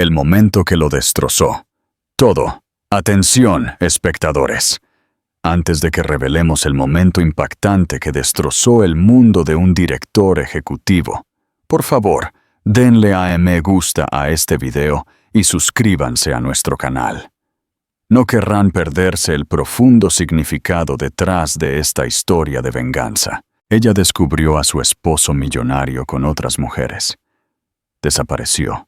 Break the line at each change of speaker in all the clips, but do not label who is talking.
el momento que lo destrozó. Todo. Atención, espectadores. Antes de que revelemos el momento impactante que destrozó el mundo de un director ejecutivo, por favor, denle a me gusta a este video y suscríbanse a nuestro canal. No querrán perderse el profundo significado detrás de esta historia de venganza. Ella descubrió a su esposo millonario con otras mujeres. Desapareció,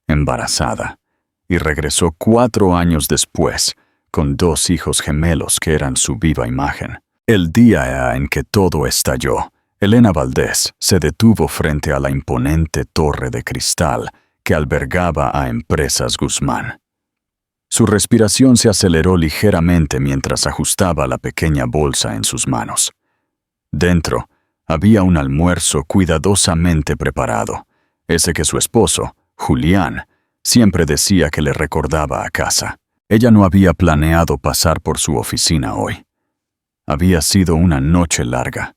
embarazada, y regresó 4 años después, con 2 hijos gemelos que eran su viva imagen. El día en que todo estalló, Elena Valdés se detuvo frente a la imponente torre de cristal que albergaba a Empresas Guzmán. Su respiración se aceleró ligeramente mientras ajustaba la pequeña bolsa en sus manos. Dentro había un almuerzo cuidadosamente preparado, ese que su esposo, Julián, siempre decía que le recordaba a casa. Ella no había planeado pasar por su oficina hoy. Había sido una noche larga.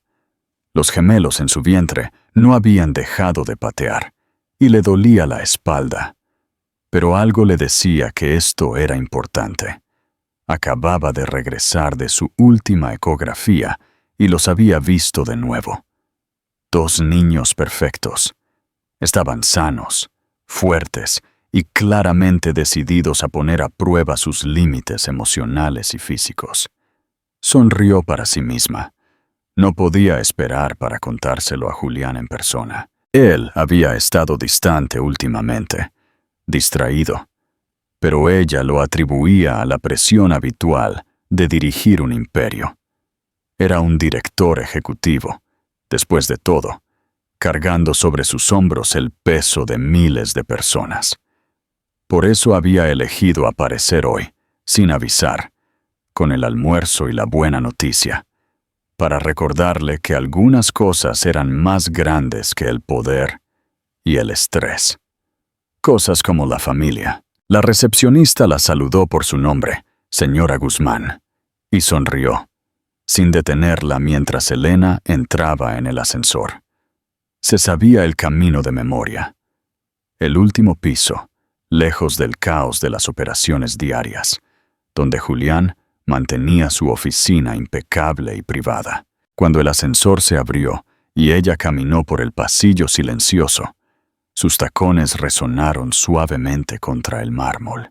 Los gemelos en su vientre no habían dejado de patear, y le dolía la espalda. Pero algo le decía que esto era importante. Acababa de regresar de su última ecografía y los había visto de nuevo. 2 niños perfectos. Estaban sanos, fuertes y claramente decididos a poner a prueba sus límites emocionales y físicos. Sonrió para sí misma. No podía esperar para contárselo a Julián en persona. Él había estado distante últimamente, distraído, pero ella lo atribuía a la presión habitual de dirigir un imperio. Era un director ejecutivo, después de todo, cargando sobre sus hombros el peso de miles de personas. Por eso había elegido aparecer hoy, sin avisar, con el almuerzo y la buena noticia, para recordarle que algunas cosas eran más grandes que el poder y el estrés. Cosas como la familia. La recepcionista la saludó por su nombre, señora Guzmán, y sonrió, sin detenerla mientras Elena entraba en el ascensor. Se sabía el camino de memoria. El último piso, lejos del caos de las operaciones diarias, donde Julián mantenía su oficina impecable y privada. Cuando el ascensor se abrió y ella caminó por el pasillo silencioso, sus tacones resonaron suavemente contra el mármol.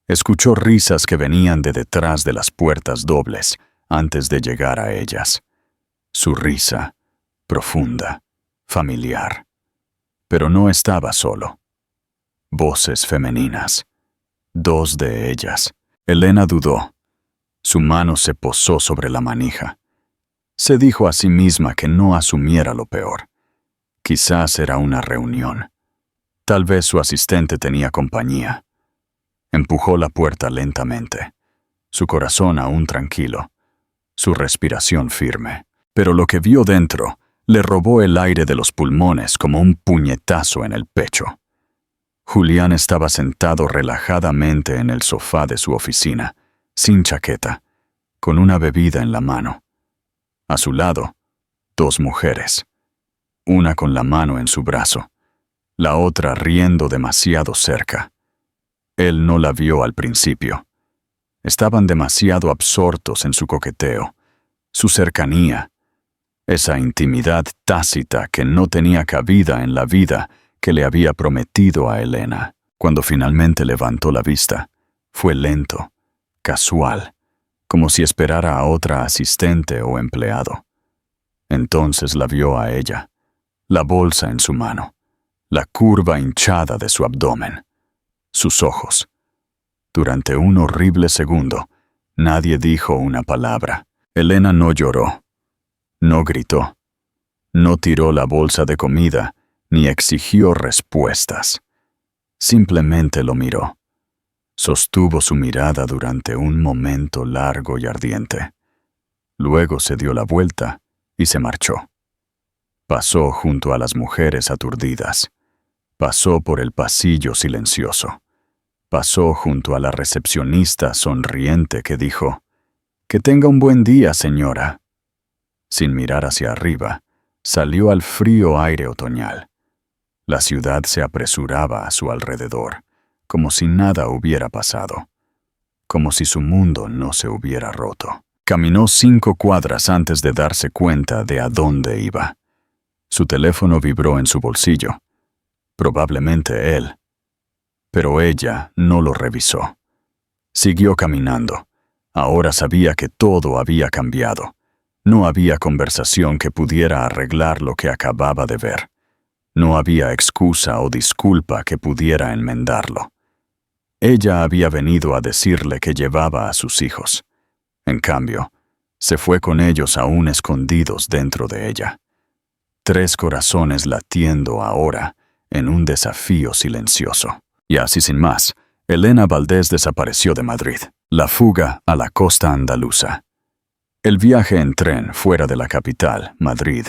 Escuchó risas que venían de detrás de las puertas dobles antes de llegar a ellas. Su risa, profunda, familiar. Pero no estaba solo. Voces femeninas. 2 de ellas. Elena dudó. Su mano se posó sobre la manija. Se dijo a sí misma que no asumiera lo peor. Quizás era una reunión. Tal vez su asistente tenía compañía. Empujó la puerta lentamente, su corazón aún tranquilo, su respiración firme. Pero lo que vio dentro le robó el aire de los pulmones como un puñetazo en el pecho. Julián estaba sentado relajadamente en el sofá de su oficina, sin chaqueta, con una bebida en la mano. A su lado, 2 mujeres, una con la mano en su brazo, la otra riendo demasiado cerca. Él no la vio al principio. Estaban demasiado absortos en su coqueteo, su cercanía, esa intimidad tácita que no tenía cabida en la vida que le había prometido a Elena. Cuando finalmente levantó la vista, fue lento, casual, como si esperara a otra asistente o empleado. Entonces la vio a ella, la bolsa en su mano, la curva hinchada de su abdomen, sus ojos. Durante un horrible segundo, nadie dijo una palabra. Elena no lloró, no gritó, no tiró la bolsa de comida, ni exigió respuestas. Simplemente lo miró. Sostuvo su mirada durante un momento largo y ardiente. Luego se dio la vuelta y se marchó. Pasó junto a las mujeres aturdidas. Pasó por el pasillo silencioso. Pasó junto a la recepcionista sonriente que dijo: «Que tenga un buen día, señora». Sin mirar hacia arriba, salió al frío aire otoñal. La ciudad se apresuraba a su alrededor, como si nada hubiera pasado, como si su mundo no se hubiera roto. Caminó 5 cuadras antes de darse cuenta de a dónde iba. Su teléfono vibró en su bolsillo. Probablemente él. Pero ella no lo revisó. Siguió caminando. Ahora sabía que todo había cambiado. No había conversación que pudiera arreglar lo que acababa de ver. No había excusa o disculpa que pudiera enmendarlo. Ella había venido a decirle que llevaba a sus hijos. En cambio, se fue con ellos aún escondidos dentro de ella. 3 corazones latiendo ahora en un desafío silencioso. Y así sin más, Elena Valdés desapareció de Madrid. La fuga a la costa andaluza. El viaje en tren fuera de la capital, Madrid,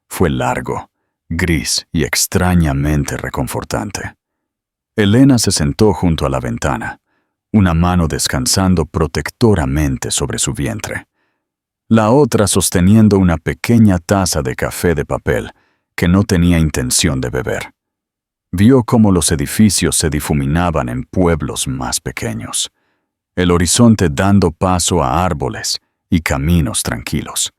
fue largo, gris y extrañamente reconfortante. Elena se sentó junto a la ventana, una mano descansando protectoramente sobre su vientre, la otra sosteniendo una pequeña taza de café de papel que no tenía intención de beber. Vio cómo los edificios se difuminaban en pueblos más pequeños, el horizonte dando paso a árboles y caminos tranquilos,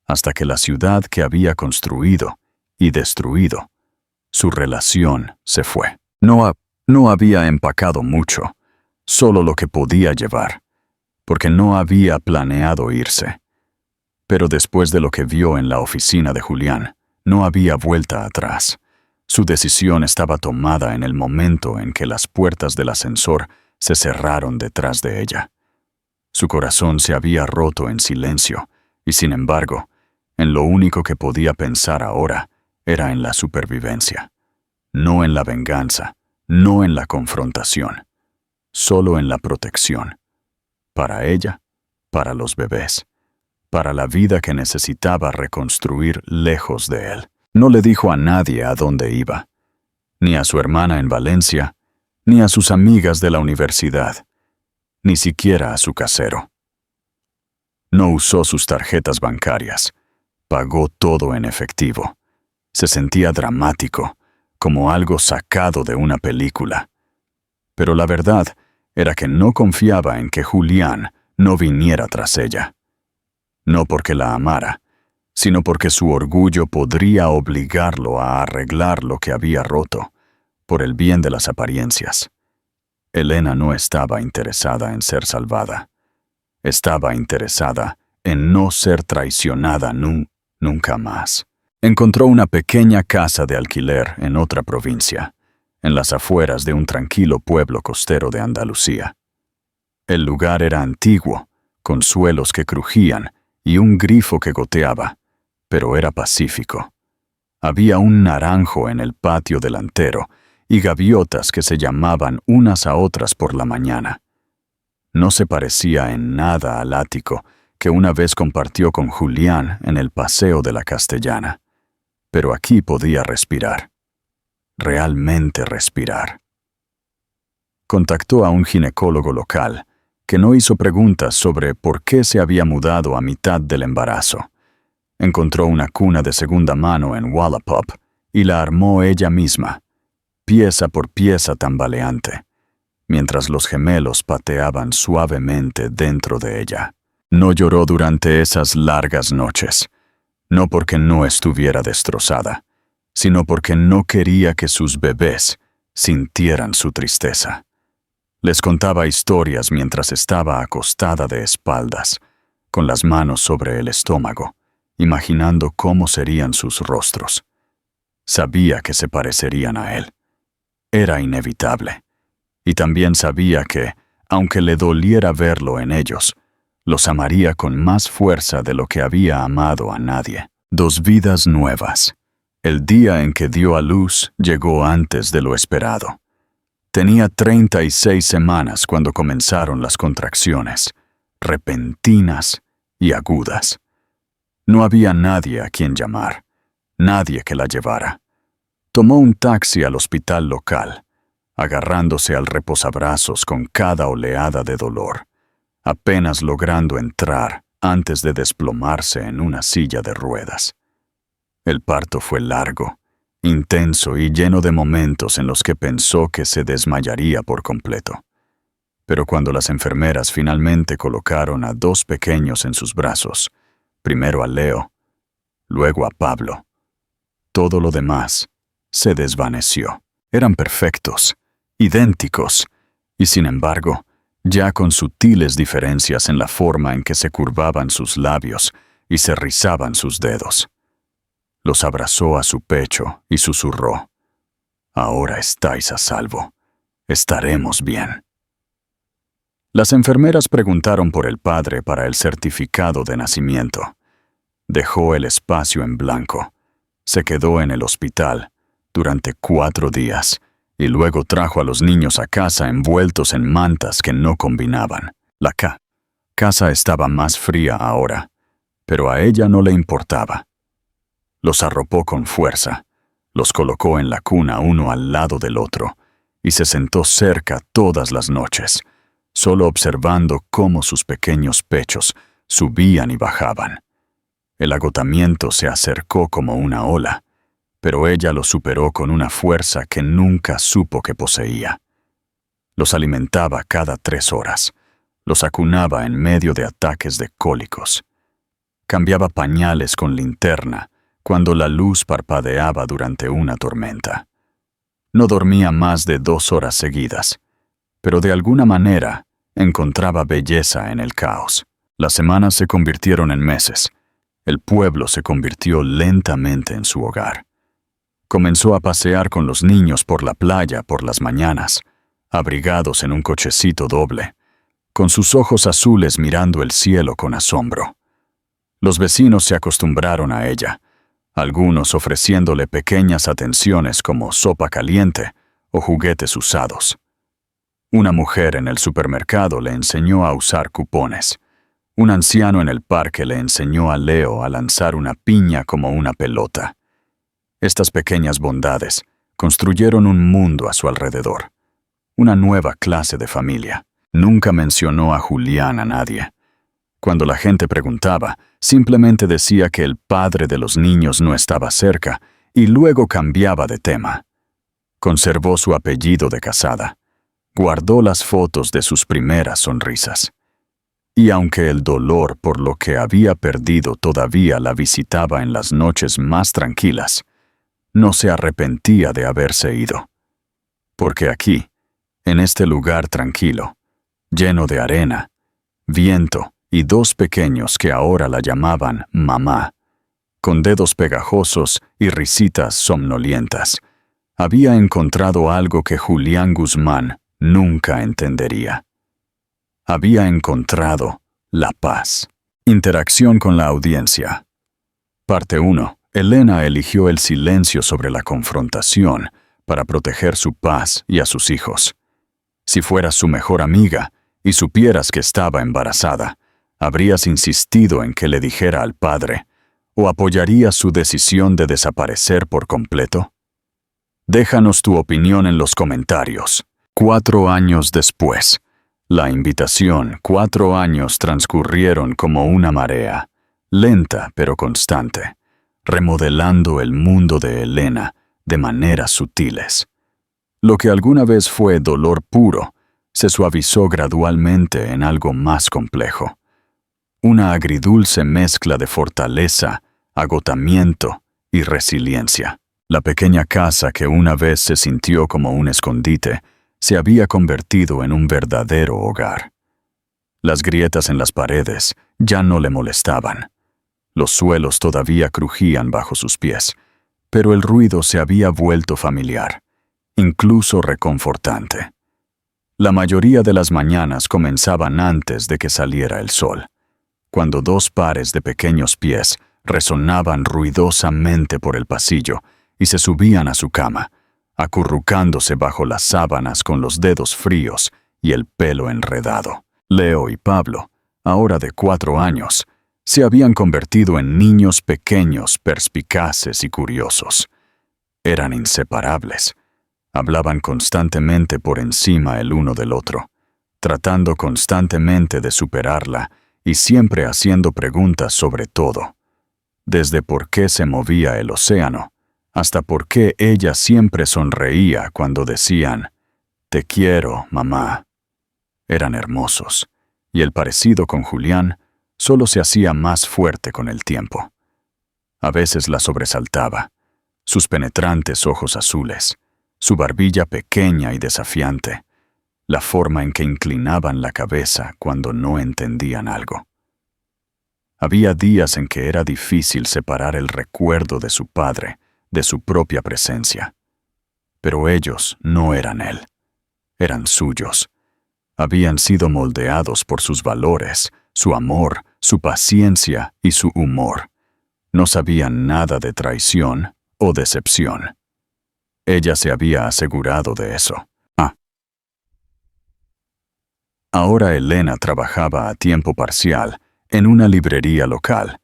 hasta que la ciudad que había construido y destruido, su relación se fue. No había empacado mucho, solo lo que podía llevar, porque no había planeado irse. Pero después de lo que vio en la oficina de Julián, no había vuelta atrás. Su decisión estaba tomada en el momento en que las puertas del ascensor se cerraron detrás de ella. Su corazón se había roto en silencio, y sin embargo, en lo único que podía pensar ahora era en la supervivencia. No en la venganza, no en la confrontación, solo en la protección. Para ella, para los bebés, para la vida que necesitaba reconstruir lejos de él. No le dijo a nadie a dónde iba, ni a su hermana en Valencia, ni a sus amigas de la universidad, ni siquiera a su casero. No usó sus tarjetas bancarias, pagó todo en efectivo. Se sentía dramático, como algo sacado de una película. Pero la verdad era que no confiaba en que Julián no viniera tras ella. No porque la amara, sino porque su orgullo podría obligarlo a arreglar lo que había roto, por el bien de las apariencias. Elena no estaba interesada en ser salvada. Estaba interesada en no ser traicionada nunca más. Encontró una pequeña casa de alquiler en otra provincia, en las afueras de un tranquilo pueblo costero de Andalucía. El lugar era antiguo, con suelos que crujían y un grifo que goteaba, pero era pacífico. Había un naranjo en el patio delantero y gaviotas que se llamaban unas a otras por la mañana. No se parecía en nada al ático que una vez compartió con Julián en el Paseo de la Castellana, pero aquí podía respirar. Realmente respirar. Contactó a un ginecólogo local, que no hizo preguntas sobre por qué se había mudado a mitad del embarazo. Encontró una cuna de segunda mano en Wallapop y la armó ella misma, pieza por pieza tambaleante, mientras los gemelos pateaban suavemente dentro de ella. No lloró durante esas largas noches, no porque no estuviera destrozada, sino porque no quería que sus bebés sintieran su tristeza. Les contaba historias mientras estaba acostada de espaldas, con las manos sobre el estómago, imaginando cómo serían sus rostros. Sabía que se parecerían a él. Era inevitable. Y también sabía que, aunque le doliera verlo en ellos, los amaría con más fuerza de lo que había amado a nadie. 2 vidas nuevas. El día en que dio a luz llegó antes de lo esperado. Tenía 36 semanas cuando comenzaron las contracciones, repentinas y agudas. No había nadie a quien llamar, nadie que la llevara. Tomó un taxi al hospital local, agarrándose al reposabrazos con cada oleada de dolor, apenas logrando entrar antes de desplomarse en una silla de ruedas. El parto fue largo intenso y lleno de momentos en los que pensó que se desmayaría por completo. Pero cuando las enfermeras finalmente colocaron a 2 pequeños en sus brazos, primero a Leo, luego a Pablo, todo lo demás se desvaneció. Eran perfectos, idénticos, y sin embargo, ya con sutiles diferencias en la forma en que se curvaban sus labios y se rizaban sus dedos. Los abrazó a su pecho y susurró: «Ahora estáis a salvo. Estaremos bien». Las enfermeras preguntaron por el padre para el certificado de nacimiento. Dejó el espacio en blanco. Se quedó en el hospital durante 4 días y luego trajo a los niños a casa envueltos en mantas que no combinaban. La casa estaba más fría ahora, pero a ella no le importaba. Los arropó con fuerza, los colocó en la cuna uno al lado del otro y se sentó cerca todas las noches, solo observando cómo sus pequeños pechos subían y bajaban. El agotamiento se acercó como una ola, pero ella lo superó con una fuerza que nunca supo que poseía. Los alimentaba cada 3 horas, los acunaba en medio de ataques de cólicos. Cambiaba pañales con linterna cuando la luz parpadeaba durante una tormenta. No dormía más de 2 horas seguidas, pero de alguna manera encontraba belleza en el caos. Las semanas se convirtieron en meses. El pueblo se convirtió lentamente en su hogar. Comenzó a pasear con los niños por la playa por las mañanas, abrigados en un cochecito doble, con sus ojos azules mirando el cielo con asombro. Los vecinos se acostumbraron a ella, algunos ofreciéndole pequeñas atenciones como sopa caliente o juguetes usados. Una mujer en el supermercado le enseñó a usar cupones. Un anciano en el parque le enseñó a Leo a lanzar una piña como una pelota. Estas pequeñas bondades construyeron un mundo a su alrededor, una nueva clase de familia. Nunca mencionó a Julián a nadie. Cuando la gente preguntaba, simplemente decía que el padre de los niños no estaba cerca y luego cambiaba de tema. Conservó su apellido de casada. Guardó las fotos de sus primeras sonrisas. Y aunque el dolor por lo que había perdido todavía la visitaba en las noches más tranquilas, no se arrepentía de haberse ido. Porque aquí, en este lugar tranquilo, lleno de arena, viento y 2 pequeños que ahora la llamaban mamá, con dedos pegajosos y risitas somnolientas, había encontrado algo que Julián Guzmán nunca entendería. Había encontrado la paz. Interacción con la audiencia. Parte 1. Elena eligió el silencio sobre la confrontación para proteger su paz y a sus hijos. Si fueras su mejor amiga y supieras que estaba embarazada, ¿habrías insistido en que le dijera al padre o apoyarías su decisión de desaparecer por completo? Déjanos tu opinión en los comentarios. 4 años después. La invitación, 4 años transcurrieron como una marea, lenta pero constante, remodelando el mundo de Elena de maneras sutiles. Lo que alguna vez fue dolor puro, se suavizó gradualmente en algo más complejo. Una agridulce mezcla de fortaleza, agotamiento y resiliencia. La pequeña casa que una vez se sintió como un escondite, se había convertido en un verdadero hogar. Las grietas en las paredes ya no le molestaban. Los suelos todavía crujían bajo sus pies, pero el ruido se había vuelto familiar, incluso reconfortante. La mayoría de las mañanas comenzaban antes de que saliera el sol, cuando 2 pares de pequeños pies resonaban ruidosamente por el pasillo y se subían a su cama, acurrucándose bajo las sábanas con los dedos fríos y el pelo enredado. Leo y Pablo, ahora de 4 años, se habían convertido en niños pequeños, perspicaces y curiosos. Eran inseparables. Hablaban constantemente por encima el uno del otro, tratando constantemente de superarla y siempre haciendo preguntas sobre todo. Desde por qué se movía el océano, hasta por qué ella siempre sonreía cuando decían, «Te quiero, mamá». Eran hermosos, y el parecido con Julián solo se hacía más fuerte con el tiempo. A veces la sobresaltaba, sus penetrantes ojos azules, su barbilla pequeña y desafiante, la forma en que inclinaban la cabeza cuando no entendían algo. Había días en que era difícil separar el recuerdo de su padre de su propia presencia. Pero ellos no eran él, eran suyos. Habían sido moldeados por sus valores, su amor, su paciencia y su humor. No sabían nada de traición o decepción. Ella se había asegurado de eso. Ahora Elena trabajaba a tiempo parcial en una librería local,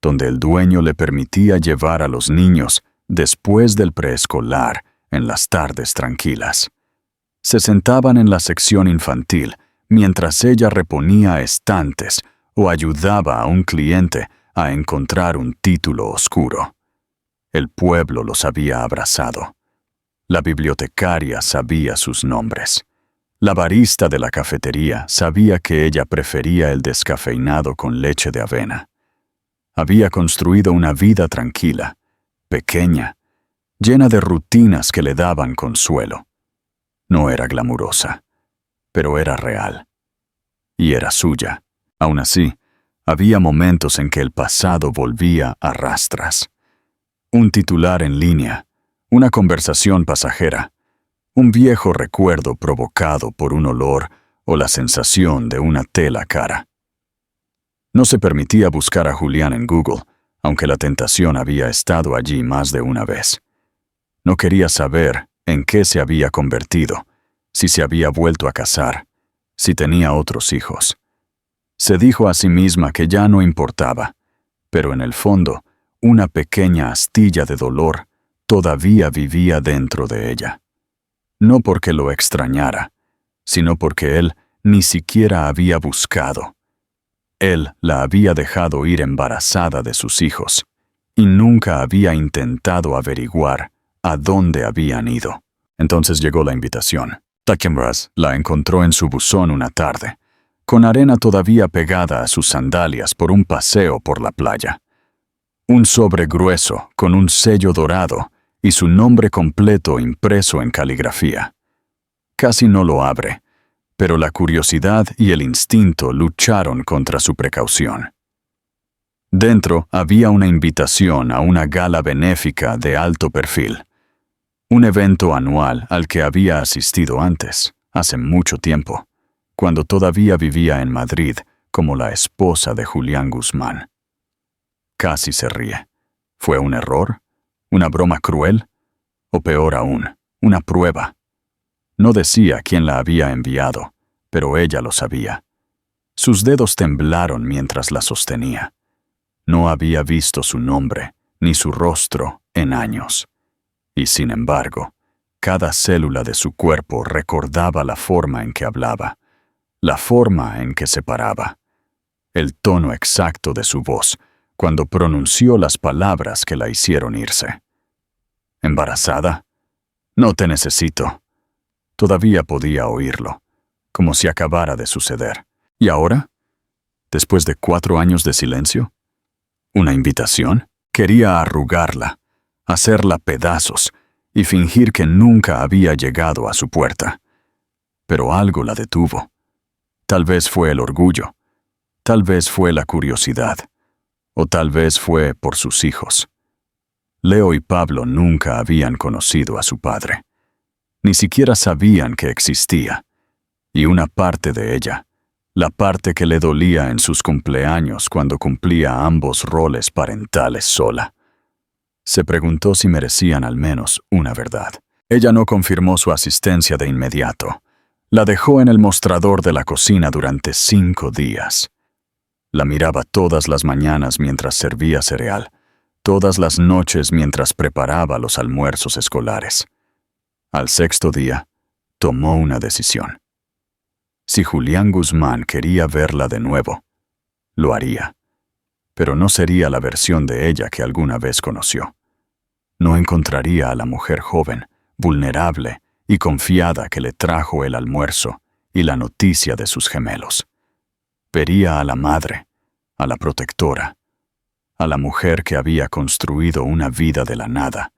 donde el dueño le permitía llevar a los niños después del preescolar en las tardes tranquilas. Se sentaban en la sección infantil mientras ella reponía estantes o ayudaba a un cliente a encontrar un título oscuro. El pueblo los había abrazado. La bibliotecaria sabía sus nombres. La barista de la cafetería sabía que ella prefería el descafeinado con leche de avena. Había construido una vida tranquila, pequeña, llena de rutinas que le daban consuelo. No era glamurosa, pero era real. Y era suya. Aún así, había momentos en que el pasado volvía a rastras. Un titular en línea, una conversación pasajera, un viejo recuerdo provocado por un olor o la sensación de una tela cara. No se permitía buscar a Julián en Google, aunque la tentación había estado allí más de una vez. No quería saber en qué se había convertido, si se había vuelto a casar, si tenía otros hijos. Se dijo a sí misma que ya no importaba, pero en el fondo, una pequeña astilla de dolor todavía vivía dentro de ella. No porque lo extrañara, sino porque él ni siquiera había buscado. Él la había dejado ir embarazada de sus hijos, y nunca había intentado averiguar a dónde habían ido. Entonces llegó la invitación. Tackenbras la encontró en su buzón una tarde, con arena todavía pegada a sus sandalias por un paseo por la playa. Un sobre grueso con un sello dorado y su nombre completo impreso en caligrafía. Casi no lo abre, pero la curiosidad y el instinto lucharon contra su precaución. Dentro había una invitación a una gala benéfica de alto perfil, un evento anual al que había asistido antes, hace mucho tiempo, cuando todavía vivía en Madrid como la esposa de Julián Guzmán. Casi se ríe. ¿Fue un error? ¿Una broma cruel? O peor aún, una prueba. No decía quién la había enviado, pero ella lo sabía. Sus dedos temblaron mientras la sostenía. No había visto su nombre, ni su rostro, en años. Y sin embargo, cada célula de su cuerpo recordaba la forma en que hablaba, la forma en que se paraba, el tono exacto de su voz cuando pronunció las palabras que la hicieron irse. ¿Embarazada? No te necesito. Todavía podía oírlo, como si acabara de suceder. ¿Y ahora? ¿Después de 4 años de silencio? ¿Una invitación? Quería arrugarla, hacerla pedazos y fingir que nunca había llegado a su puerta. Pero algo la detuvo. Tal vez fue el orgullo, tal vez fue la curiosidad, o tal vez fue por sus hijos. Leo y Pablo nunca habían conocido a su padre. Ni siquiera sabían que existía. Y una parte de ella, la parte que le dolía en sus cumpleaños cuando cumplía ambos roles parentales sola, se preguntó si merecían al menos una verdad. Ella no confirmó su asistencia de inmediato. La dejó en el mostrador de la cocina durante 5 días. La miraba todas las mañanas mientras servía cereal, todas las noches mientras preparaba los almuerzos escolares. Al 6.º día, tomó una decisión. Si Julián Guzmán quería verla de nuevo, lo haría, pero no sería la versión de ella que alguna vez conoció. No encontraría a la mujer joven, vulnerable y confiada que le trajo el almuerzo y la noticia de sus gemelos. Vería a la madre, a la protectora, a la mujer que había construido una vida de la nada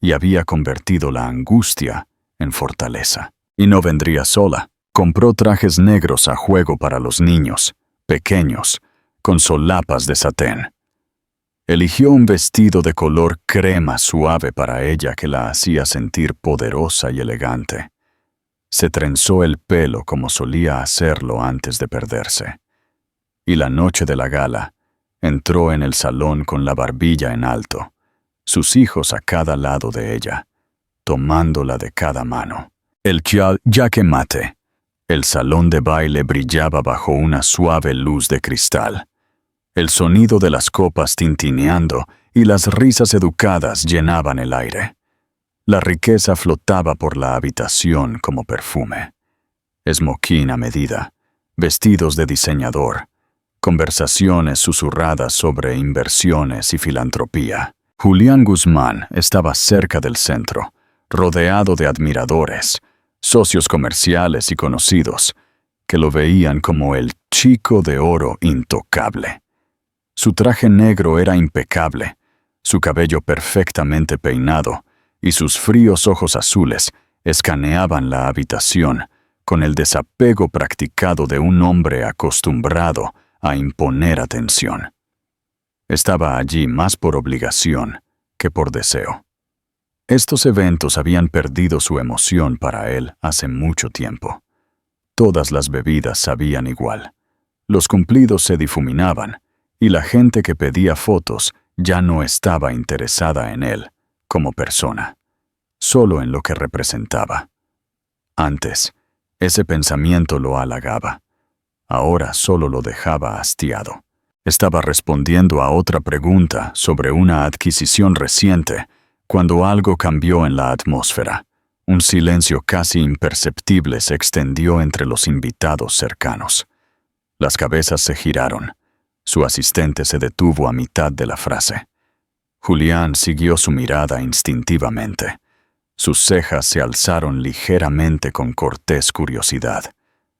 y había convertido la angustia en fortaleza. Y no vendría sola. Compró trajes negros a juego para los niños, pequeños, con solapas de satén. Eligió un vestido de color crema suave para ella que la hacía sentir poderosa y elegante. Se trenzó el pelo como solía hacerlo antes de perderse. Y la noche de la gala, entró en el salón con la barbilla en alto, sus hijos a cada lado de ella, tomándola de cada mano. El jaque mate. El salón de baile brillaba bajo una suave luz de cristal. El sonido de las copas tintineando y las risas educadas llenaban el aire. La riqueza flotaba por la habitación como perfume. Esmoquín a medida, vestidos de diseñador, conversaciones susurradas sobre inversiones y filantropía. Julián Guzmán estaba cerca del centro, rodeado de admiradores, socios comerciales y conocidos, que lo veían como el chico de oro intocable. Su traje negro era impecable, su cabello perfectamente peinado y sus fríos ojos azules escaneaban la habitación con el desapego practicado de un hombre acostumbrado a imponer atención. Estaba allí más por obligación que por deseo. Estos eventos habían perdido su emoción para él hace mucho tiempo. Todas las bebidas sabían igual. Los cumplidos se difuminaban y la gente que pedía fotos ya no estaba interesada en él como persona, solo en lo que representaba. Antes, ese pensamiento lo halagaba. Ahora solo lo dejaba hastiado. Estaba respondiendo a otra pregunta sobre una adquisición reciente cuando algo cambió en la atmósfera. Un silencio casi imperceptible se extendió entre los invitados cercanos. Las cabezas se giraron. Su asistente se detuvo a mitad de la frase. Julián siguió su mirada instintivamente. Sus cejas se alzaron ligeramente con cortés curiosidad,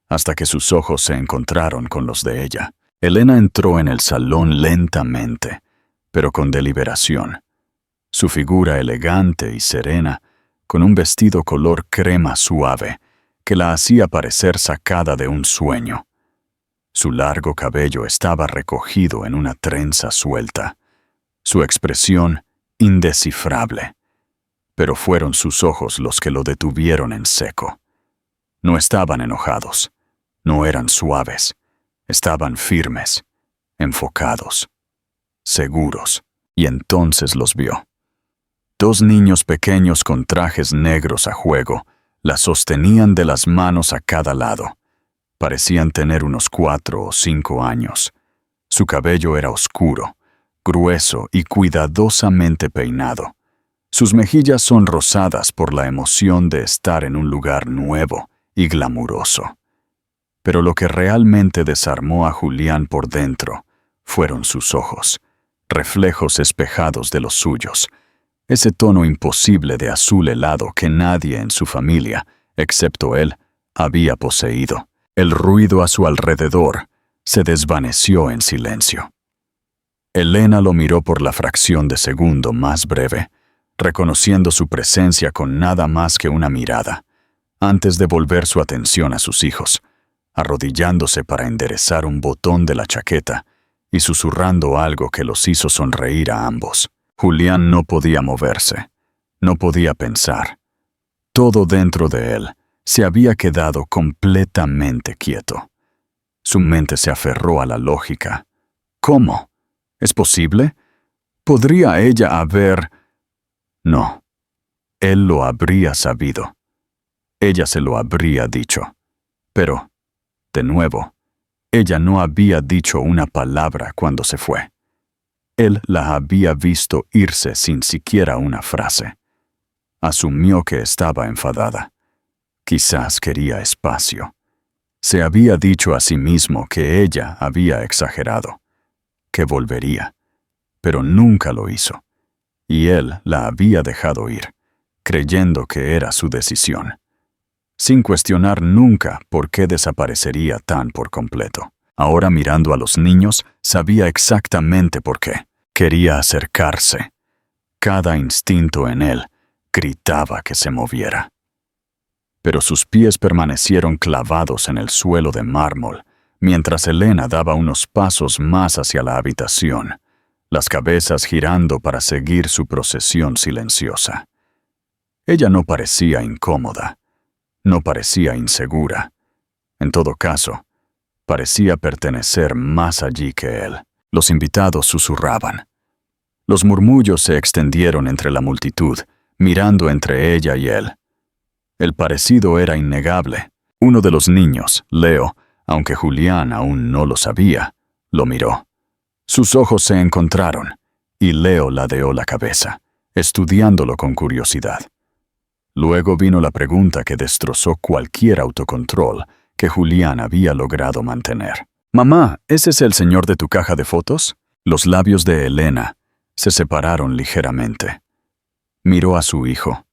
hasta que sus ojos se encontraron con los de ella. Elena entró en el salón lentamente, pero con deliberación. Su figura elegante y serena, con un vestido color crema suave, que la hacía parecer sacada de un sueño. Su largo cabello estaba recogido en una trenza suelta. Su expresión indescifrable. Pero fueron sus ojos los que lo detuvieron en seco. No estaban enojados, no eran suaves, estaban firmes, enfocados, seguros, y entonces los vio. Dos niños pequeños con trajes negros a juego la sostenían de las manos a cada lado. Parecían tener unos 4 o 5 años. Su cabello era oscuro, grueso y cuidadosamente peinado. Sus mejillas son rosadas por la emoción de estar en un lugar nuevo y glamuroso. Pero lo que realmente desarmó a Julián por dentro fueron sus ojos, reflejos espejados de los suyos, ese tono imposible de azul helado que nadie en su familia, excepto él, había poseído. El ruido a su alrededor se desvaneció en silencio. Elena lo miró por la fracción de segundo más breve, reconociendo su presencia con nada más que una mirada, antes de volver su atención a sus hijos, arrodillándose para enderezar un botón de la chaqueta y susurrando algo que los hizo sonreír a ambos. Julián no podía moverse, no podía pensar. Todo dentro de él se había quedado completamente quieto. Su mente se aferró a la lógica. ¿Cómo? ¿Es posible? ¿Podría ella haber...? No. Él lo habría sabido. Ella se lo habría dicho. Pero, de nuevo, ella no había dicho una palabra cuando se fue. Él la había visto irse sin siquiera una frase. Asumió que estaba enfadada. Quizás quería espacio. Se había dicho a sí mismo que ella había exagerado, que volvería, pero nunca lo hizo. y él la había dejado ir, creyendo que era su decisión, sin cuestionar nunca por qué desaparecería tan por completo. Ahora, mirando a los niños, sabía exactamente por qué. Quería acercarse. Cada instinto en él gritaba que se moviera. Pero sus pies permanecieron clavados en el suelo de mármol, mientras Elena daba unos pasos más hacia la habitación, las cabezas girando para seguir su procesión silenciosa. Ella no parecía incómoda, no parecía insegura. En todo caso, parecía pertenecer más allí que él. Los invitados susurraban. Los murmullos se extendieron entre la multitud, mirando entre ella y él. El parecido era innegable. Uno de los niños, Leo, aunque Julián aún no lo sabía, lo miró. Sus ojos se encontraron, y Leo ladeó la cabeza, estudiándolo con curiosidad. Luego vino la pregunta que destrozó cualquier autocontrol que Julián había logrado mantener. «Mamá, ¿ese es el señor de tu caja de fotos?» Los labios de Elena se separaron ligeramente. Miró a su hijo,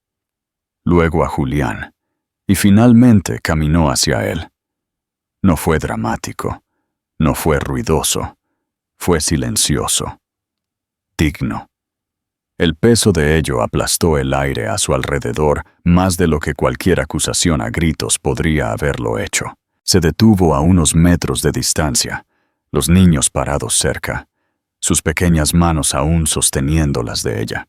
luego a Julián, y finalmente caminó hacia él. No fue dramático, no fue ruidoso, fue silencioso, digno. El peso de ello aplastó el aire a su alrededor más de lo que cualquier acusación a gritos podría haberlo hecho. Se detuvo a unos metros de distancia, los niños parados cerca, sus pequeñas manos aún sosteniendo las de ella.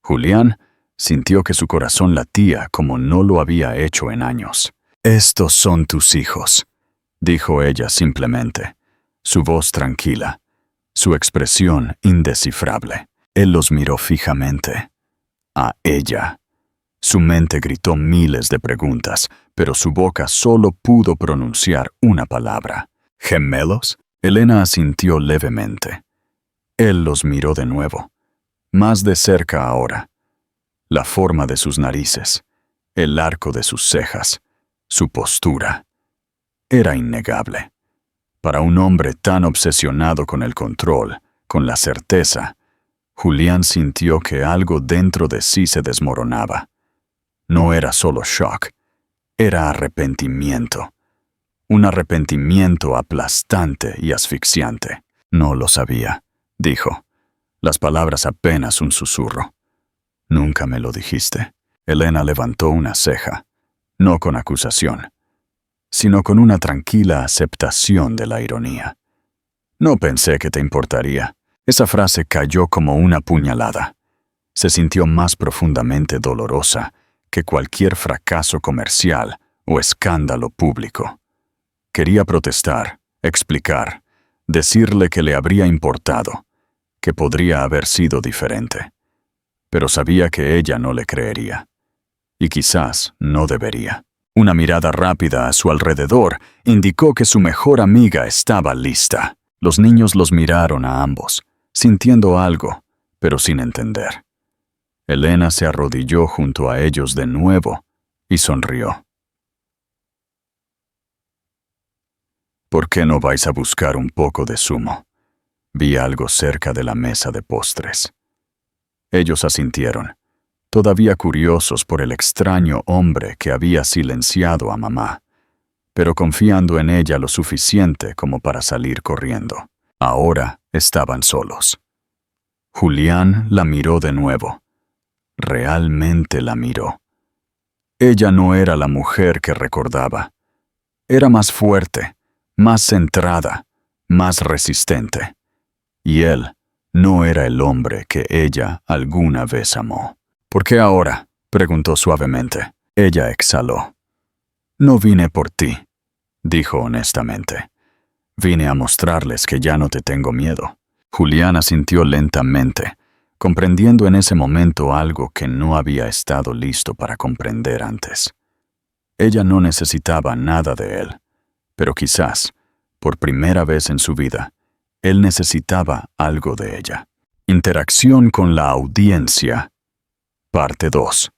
Julián sintió que su corazón latía como no lo había hecho en años. «Estos son tus hijos», dijo ella simplemente, su voz tranquila, su expresión indescifrable. Él los miró fijamente. A ella. Su mente gritó miles de preguntas, pero su boca solo pudo pronunciar una palabra. «¿Gemelos?» Elena asintió levemente. Él los miró de nuevo, más de cerca ahora. La forma de sus narices, el arco de sus cejas, su postura. Era innegable. Para un hombre tan obsesionado con el control, con la certeza, Julián sintió que algo dentro de sí se desmoronaba. No era solo shock, era arrepentimiento. Un arrepentimiento aplastante y asfixiante. «No lo sabía», dijo, las palabras apenas un susurro. «Nunca me lo dijiste». Elena levantó una ceja, no con acusación, sino con una tranquila aceptación de la ironía. «No pensé que te importaría». Esa frase cayó como una puñalada. Se sintió más profundamente dolorosa que cualquier fracaso comercial o escándalo público. Quería protestar, explicar, decirle que le habría importado, que podría haber sido diferente. Pero sabía que ella no le creería. Y quizás no debería. Una mirada rápida a su alrededor indicó que su mejor amiga estaba lista. Los niños los miraron a ambos, sintiendo algo, pero sin entender. Elena se arrodilló junto a ellos de nuevo y sonrió. «¿Por qué no vais a buscar un poco de zumo?» Vi algo cerca de la mesa de postres. Ellos asintieron, todavía curiosos por el extraño hombre que había silenciado a mamá, pero confiando en ella lo suficiente como para salir corriendo. Ahora estaban solos. Julián la miró de nuevo. Realmente la miró. Ella no era la mujer que recordaba. Era más fuerte, más centrada, más resistente. Y él no era el hombre que ella alguna vez amó. «¿Por qué ahora?», preguntó suavemente. Ella exhaló. «No vine por ti», dijo honestamente. «Vine a mostrarles que ya no te tengo miedo». Julián asintió lentamente, comprendiendo en ese momento algo que no había estado listo para comprender antes. Ella no necesitaba nada de él, pero quizás, por primera vez en su vida, él necesitaba algo de ella. Interacción con la audiencia. Parte 2.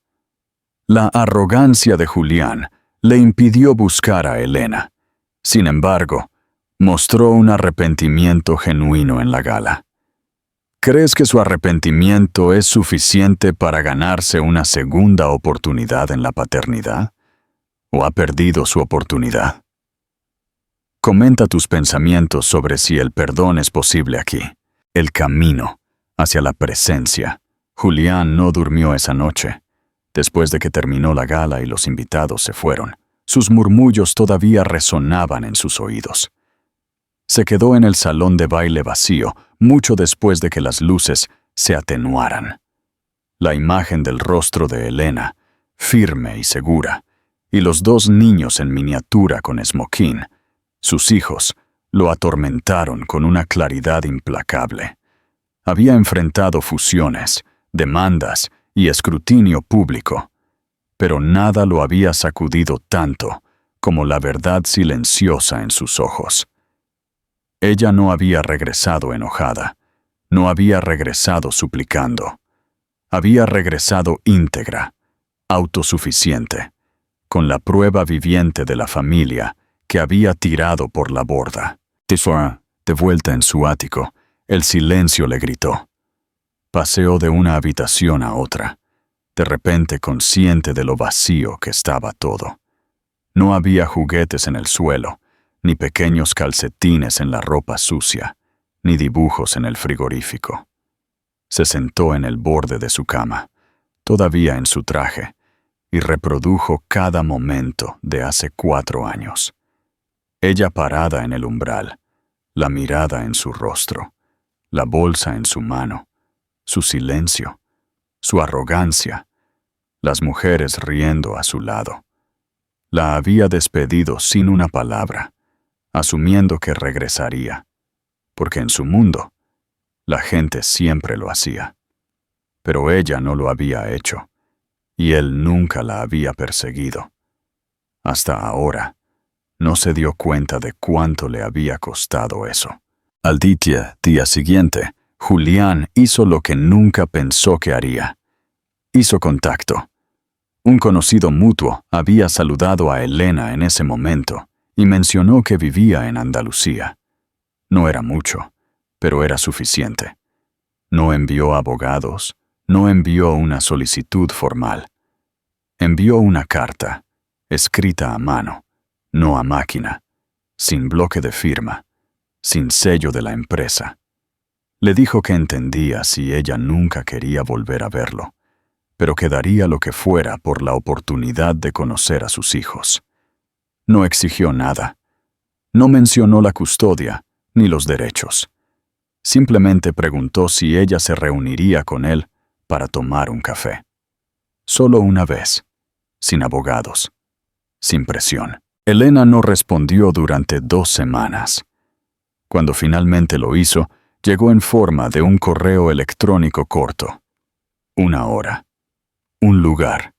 La arrogancia de Julián le impidió buscar a Elena. Sin embargo, mostró un arrepentimiento genuino en la gala. ¿Crees que su arrepentimiento es suficiente para ganarse una segunda oportunidad en la paternidad? ¿O ha perdido su oportunidad? Comenta tus pensamientos sobre si el perdón es posible aquí. El camino hacia la presencia. Julián no durmió esa noche. Después de que terminó la gala y los invitados se fueron, sus murmullos todavía resonaban en sus oídos. Se quedó en el salón de baile vacío mucho después de que las luces se atenuaran. La imagen del rostro de Elena, firme y segura, y los dos niños en miniatura con esmoquín, sus hijos, lo atormentaron con una claridad implacable. Había enfrentado fusiones, demandas y escrutinio público, pero nada lo había sacudido tanto como la verdad silenciosa en sus ojos. Ella no había regresado enojada, no había regresado suplicando. Había regresado íntegra, autosuficiente, con la prueba viviente de la familia que había tirado por la borda. De vuelta en su ático, el silencio le gritó. Paseó de una habitación a otra, de repente consciente de lo vacío que estaba todo. No había juguetes en el suelo, ni pequeños calcetines en la ropa sucia, ni dibujos en el frigorífico. Se sentó en el borde de su cama, todavía en su traje, y reprodujo cada momento de hace 4 años. Ella parada en el umbral, la mirada en su rostro, la bolsa en su mano, su silencio, su arrogancia, las mujeres riendo a su lado. La había despedido sin una palabra, asumiendo que regresaría, porque en su mundo, la gente siempre lo hacía. Pero ella no lo había hecho, y él nunca la había perseguido. Hasta ahora, no se dio cuenta de cuánto le había costado eso. Al día siguiente, Julián hizo lo que nunca pensó que haría. Hizo contacto. Un conocido mutuo había saludado a Elena en ese momento y mencionó que vivía en Andalucía. No era mucho, pero era suficiente. No envió abogados, no envió una solicitud formal. Envió una carta, escrita a mano, no a máquina, sin bloque de firma, sin sello de la empresa. Le dijo que entendía si ella nunca quería volver a verlo, pero que daría lo que fuera por la oportunidad de conocer a sus hijos. No exigió nada. No mencionó la custodia ni los derechos. Simplemente preguntó si ella se reuniría con él para tomar un café. Solo una vez, sin abogados, sin presión. Elena no respondió durante 2 semanas. Cuando finalmente lo hizo, llegó en forma de un correo electrónico corto. 1 hora. Un lugar.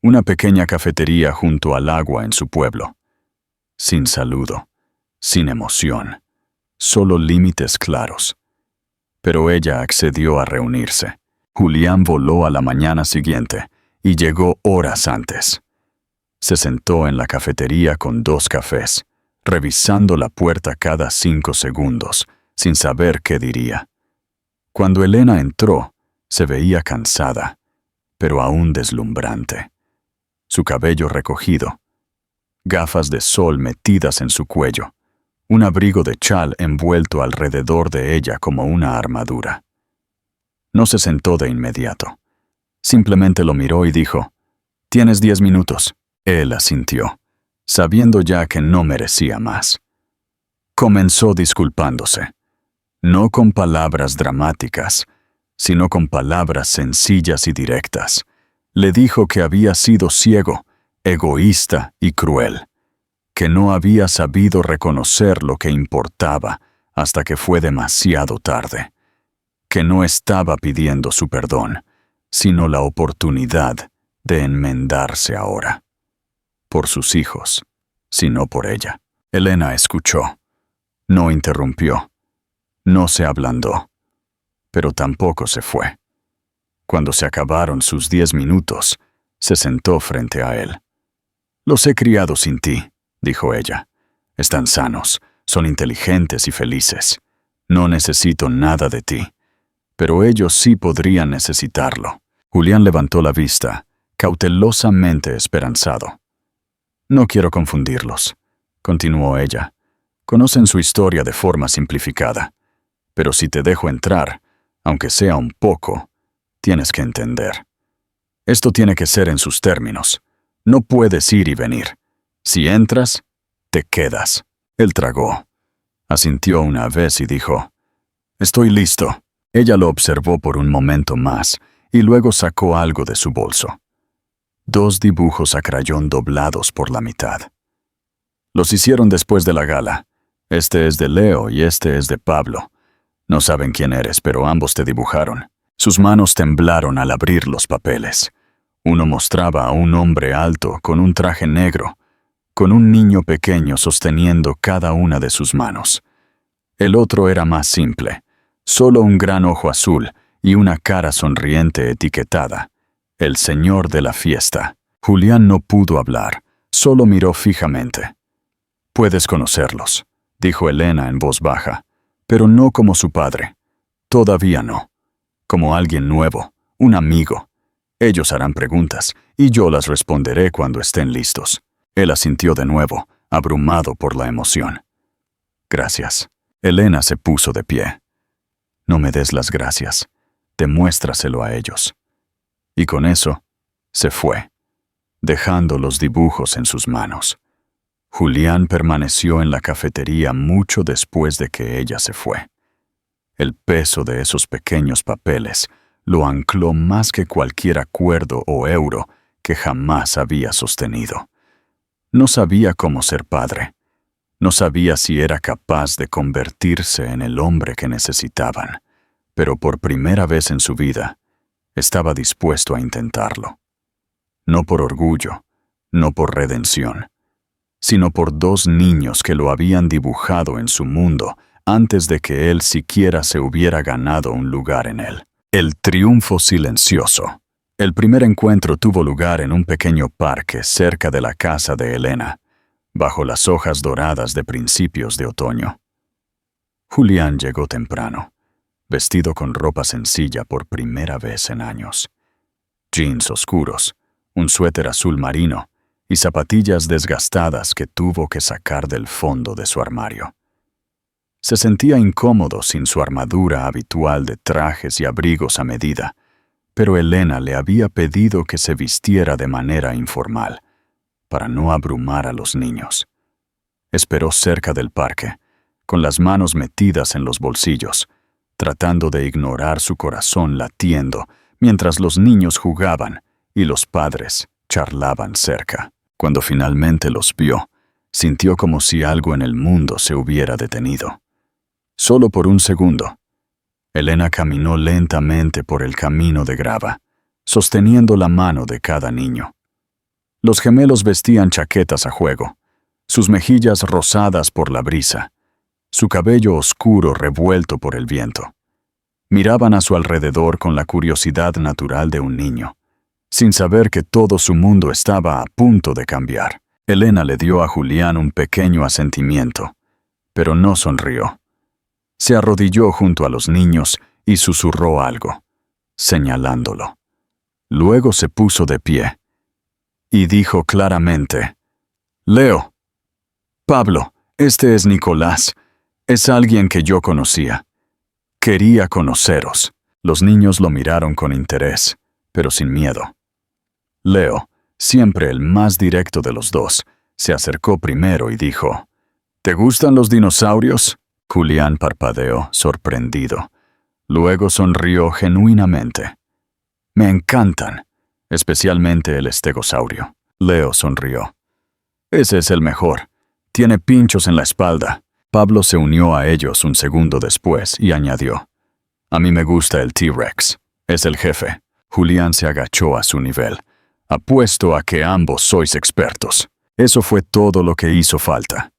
Una pequeña cafetería junto al agua en su pueblo. Sin saludo, sin emoción, solo límites claros. Pero ella accedió a reunirse. Julián voló a la mañana siguiente y llegó horas antes. Se sentó en la cafetería con 2 cafés, revisando la puerta cada 5 segundos, sin saber qué diría. Cuando Elena entró, se veía cansada, pero aún deslumbrante. Su cabello recogido, gafas de sol metidas en su cuello, un abrigo de chal envuelto alrededor de ella como una armadura. No se sentó de inmediato. Simplemente lo miró y dijo, «Tienes 10 minutos». Él asintió, sabiendo ya que no merecía más. Comenzó disculpándose, no con palabras dramáticas, sino con palabras sencillas y directas. Le dijo que había sido ciego, egoísta y cruel, que no había sabido reconocer lo que importaba hasta que fue demasiado tarde, que no estaba pidiendo su perdón, sino la oportunidad de enmendarse ahora. Por sus hijos, sino por ella. Elena escuchó. No interrumpió. No se ablandó. Pero tampoco se fue. Cuando se acabaron sus 10 minutos, se sentó frente a él. «Los he criado sin ti», dijo ella. «Están sanos, son inteligentes y felices. No necesito nada de ti. pero ellos sí podrían necesitarlo. Julián levantó la vista, cautelosamente esperanzado. No quiero confundirlos, continuó ella. Conocen su historia de forma simplificada, pero si te dejo entrar, aunque sea un poco, tienes que entender. Esto tiene que ser en sus términos. No puedes ir y venir. Si entras, te quedas. Él tragó. Asintió una vez y dijo, «Estoy listo». Ella lo observó por un momento más y luego sacó algo de su bolso. 2 dibujos a crayón doblados por la mitad. Los hicieron después de la gala. Este es de Leo y este es de Pablo. No saben quién eres, pero ambos te dibujaron. Sus manos temblaron al abrir los papeles. Uno mostraba a un hombre alto con un traje negro, con un niño pequeño sosteniendo cada una de sus manos. El otro era más simple, solo un gran ojo azul y una cara sonriente etiquetada. El señor de la fiesta. Julián no pudo hablar, solo miró fijamente. «Puedes conocerlos», dijo Elena en voz baja, «pero no como su padre. Todavía no. Como alguien nuevo, un amigo. Ellos harán preguntas, y yo las responderé cuando estén listos». Él asintió de nuevo, abrumado por la emoción. «Gracias». Elena se puso de pie. «No me des las gracias. Demuéstraselo a ellos». Y con eso, se fue, dejando los dibujos en sus manos. Julián permaneció en la cafetería mucho después de que ella se fue. El peso de esos pequeños papeles lo ancló más que cualquier acuerdo o euro que jamás había sostenido. No sabía cómo ser padre. No sabía si era capaz de convertirse en el hombre que necesitaban, pero por primera vez en su vida, estaba dispuesto a intentarlo. No por orgullo, no por redención, sino por 2 niños que lo habían dibujado en su mundo antes de que él siquiera se hubiera ganado un lugar en él. El triunfo silencioso. El primer encuentro tuvo lugar en un pequeño parque cerca de la casa de Elena, bajo las hojas doradas de principios de otoño. Julián llegó temprano, vestido con ropa sencilla por primera vez en años. Jeans oscuros, un suéter azul marino y zapatillas desgastadas que tuvo que sacar del fondo de su armario. Se sentía incómodo sin su armadura habitual de trajes y abrigos a medida, pero Elena le había pedido que se vistiera de manera informal, para no abrumar a los niños. Esperó cerca del parque, con las manos metidas en los bolsillos, tratando de ignorar su corazón latiendo mientras los niños jugaban y los padres charlaban cerca. Cuando finalmente los vio, sintió como si algo en el mundo se hubiera detenido. Solo por un segundo. Elena caminó lentamente por el camino de grava, sosteniendo la mano de cada niño. Los gemelos vestían chaquetas a juego, sus mejillas rosadas por la brisa, su cabello oscuro revuelto por el viento. Miraban a su alrededor con la curiosidad natural de un niño, sin saber que todo su mundo estaba a punto de cambiar. Elena le dio a Julián un pequeño asentimiento, pero no sonrió. Se arrodilló junto a los niños y susurró algo, señalándolo. Luego se puso de pie y dijo claramente, «Leo, Pablo, este es Nicolás. Es alguien que yo conocía. Quería conoceros». Los niños lo miraron con interés, pero sin miedo. Leo, siempre el más directo de los dos, se acercó primero y dijo, «¿Te gustan los dinosaurios?» Julián parpadeó, sorprendido. Luego sonrió genuinamente. «Me encantan, especialmente el estegosaurio». Leo sonrió. «Ese es el mejor. Tiene pinchos en la espalda». Pablo se unió a ellos un segundo después y añadió, «A mí me gusta el T-Rex. Es el jefe». Julián se agachó a su nivel. «Apuesto a que ambos sois expertos». Eso fue todo lo que hizo falta.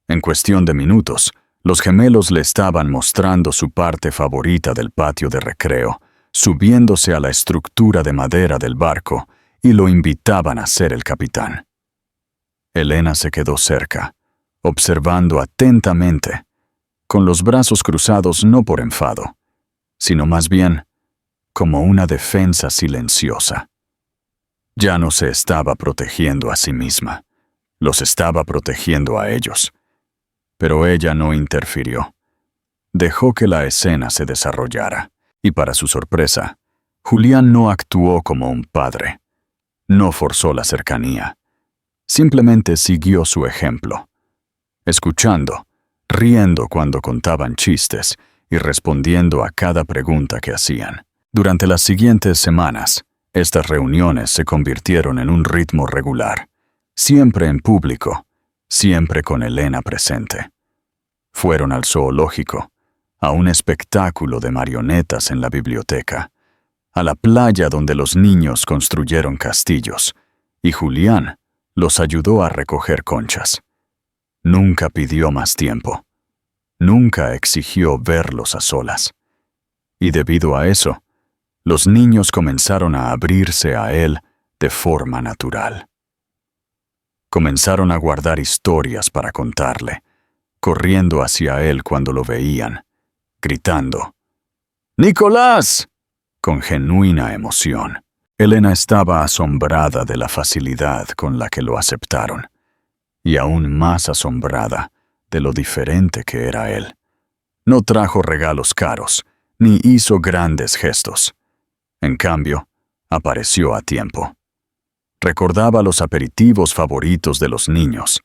En cuestión de minutos, los gemelos le estaban mostrando su parte favorita del patio de recreo, subiéndose a la estructura de madera del barco, y lo invitaban a ser el capitán. Elena se quedó cerca, observando atentamente, con los brazos cruzados no por enfado, sino más bien como una defensa silenciosa. Ya no se estaba protegiendo a sí misma, los estaba protegiendo a ellos. Pero ella no interfirió. Dejó que la escena se desarrollara, y para su sorpresa, Julián no actuó como un padre. No forzó la cercanía. Simplemente siguió su ejemplo, escuchando, riendo cuando contaban chistes y respondiendo a cada pregunta que hacían. Durante las siguientes semanas, estas reuniones se convirtieron en un ritmo regular, siempre en público, siempre con Elena presente. Fueron al zoológico, a un espectáculo de marionetas en la biblioteca, a la playa donde los niños construyeron castillos, y Julián los ayudó a recoger conchas. Nunca pidió más tiempo. Nunca exigió verlos a solas. Y debido a eso, los niños comenzaron a abrirse a él de forma natural. Comenzaron a guardar historias para contarle, corriendo hacia él cuando lo veían, gritando, ¡Nicolás!, con genuina emoción. Elena estaba asombrada de la facilidad con la que lo aceptaron, y aún más asombrada de lo diferente que era él. No trajo regalos caros, ni hizo grandes gestos. En cambio, apareció a tiempo. Recordaba los aperitivos favoritos de los niños,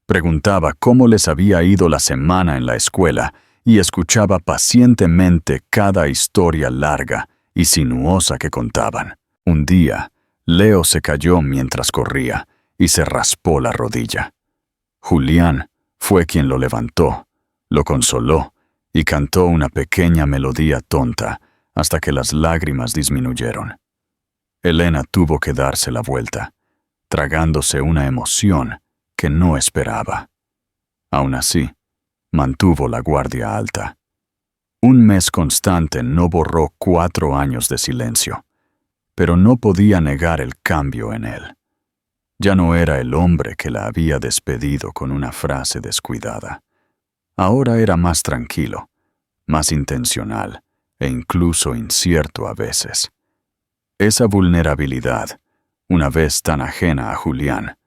preguntaba cómo les había ido la semana en la escuela y escuchaba pacientemente cada historia larga y sinuosa que contaban. Un día, Leo se cayó mientras corría y se raspó la rodilla. Julián fue quien lo levantó, lo consoló y cantó una pequeña melodía tonta hasta que las lágrimas disminuyeron. Elena tuvo que darse la vuelta, tragándose una emoción que no esperaba. Aún así, mantuvo la guardia alta. Un mes constante no borró 4 años de silencio, pero no podía negar el cambio en él. Ya no era el hombre que la había despedido con una frase descuidada. Ahora era más tranquilo, más intencional e incluso incierto a veces. Esa vulnerabilidad, una vez tan ajena a Julián,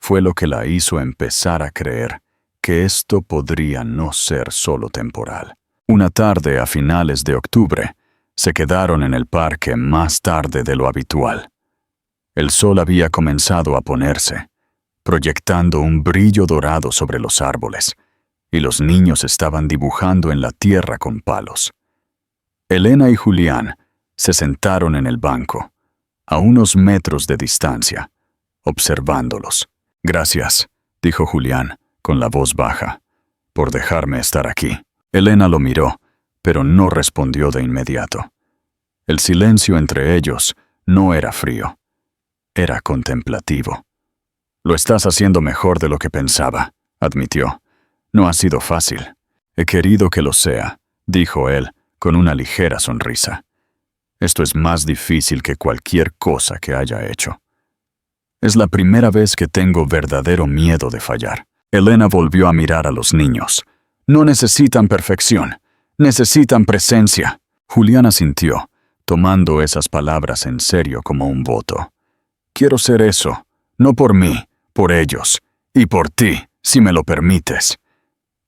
fue lo que la hizo empezar a creer que esto podría no ser solo temporal. Una tarde a finales de octubre, se quedaron en el parque más tarde de lo habitual. El sol había comenzado a ponerse, proyectando un brillo dorado sobre los árboles, y los niños estaban dibujando en la tierra con palos. Elena y Julián se sentaron en el banco, a unos metros de distancia, observándolos. «Gracias», dijo Julián, con la voz baja, «por dejarme estar aquí». Elena lo miró, pero no respondió de inmediato. El silencio entre ellos no era frío, era contemplativo. «Lo estás haciendo mejor de lo que pensaba», admitió. «No ha sido fácil». «He querido que lo sea», dijo él, con una ligera sonrisa. «Esto es más difícil que cualquier cosa que haya hecho. Es la primera vez que tengo verdadero miedo de fallar». Elena volvió a mirar a los niños. «No necesitan perfección, necesitan presencia». Julián asintió, tomando esas palabras en serio como un voto. «Quiero ser eso, no por mí, por ellos, y por ti, si me lo permites».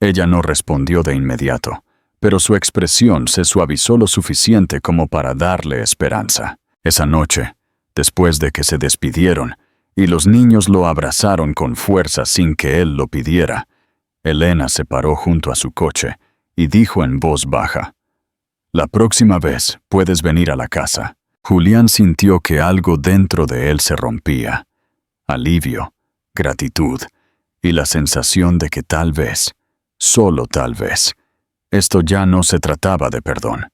Ella no respondió de inmediato, pero su expresión se suavizó lo suficiente como para darle esperanza. Esa noche, después de que se despidieron, y los niños lo abrazaron con fuerza sin que él lo pidiera, Elena se paró junto a su coche y dijo en voz baja, «La próxima vez puedes venir a la casa». Julián sintió que algo dentro de él se rompía. Alivio, gratitud y la sensación de que tal vez, solo tal vez, esto ya no se trataba de perdón.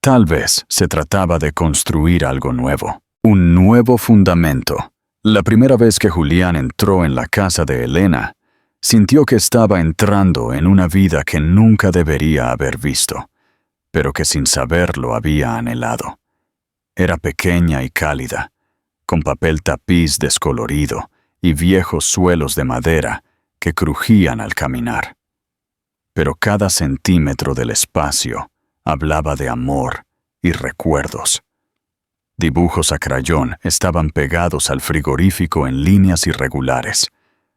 Tal vez se trataba de construir algo nuevo, un nuevo fundamento. La primera vez que Julián entró en la casa de Elena, sintió que estaba entrando en una vida que nunca debería haber visto, pero que sin saberlo había anhelado. Era pequeña y cálida, con papel tapiz descolorido y viejos suelos de madera que crujían al caminar. Pero cada centímetro del espacio Hablaba de amor y recuerdos. Dibujos a crayón estaban pegados al frigorífico en líneas irregulares.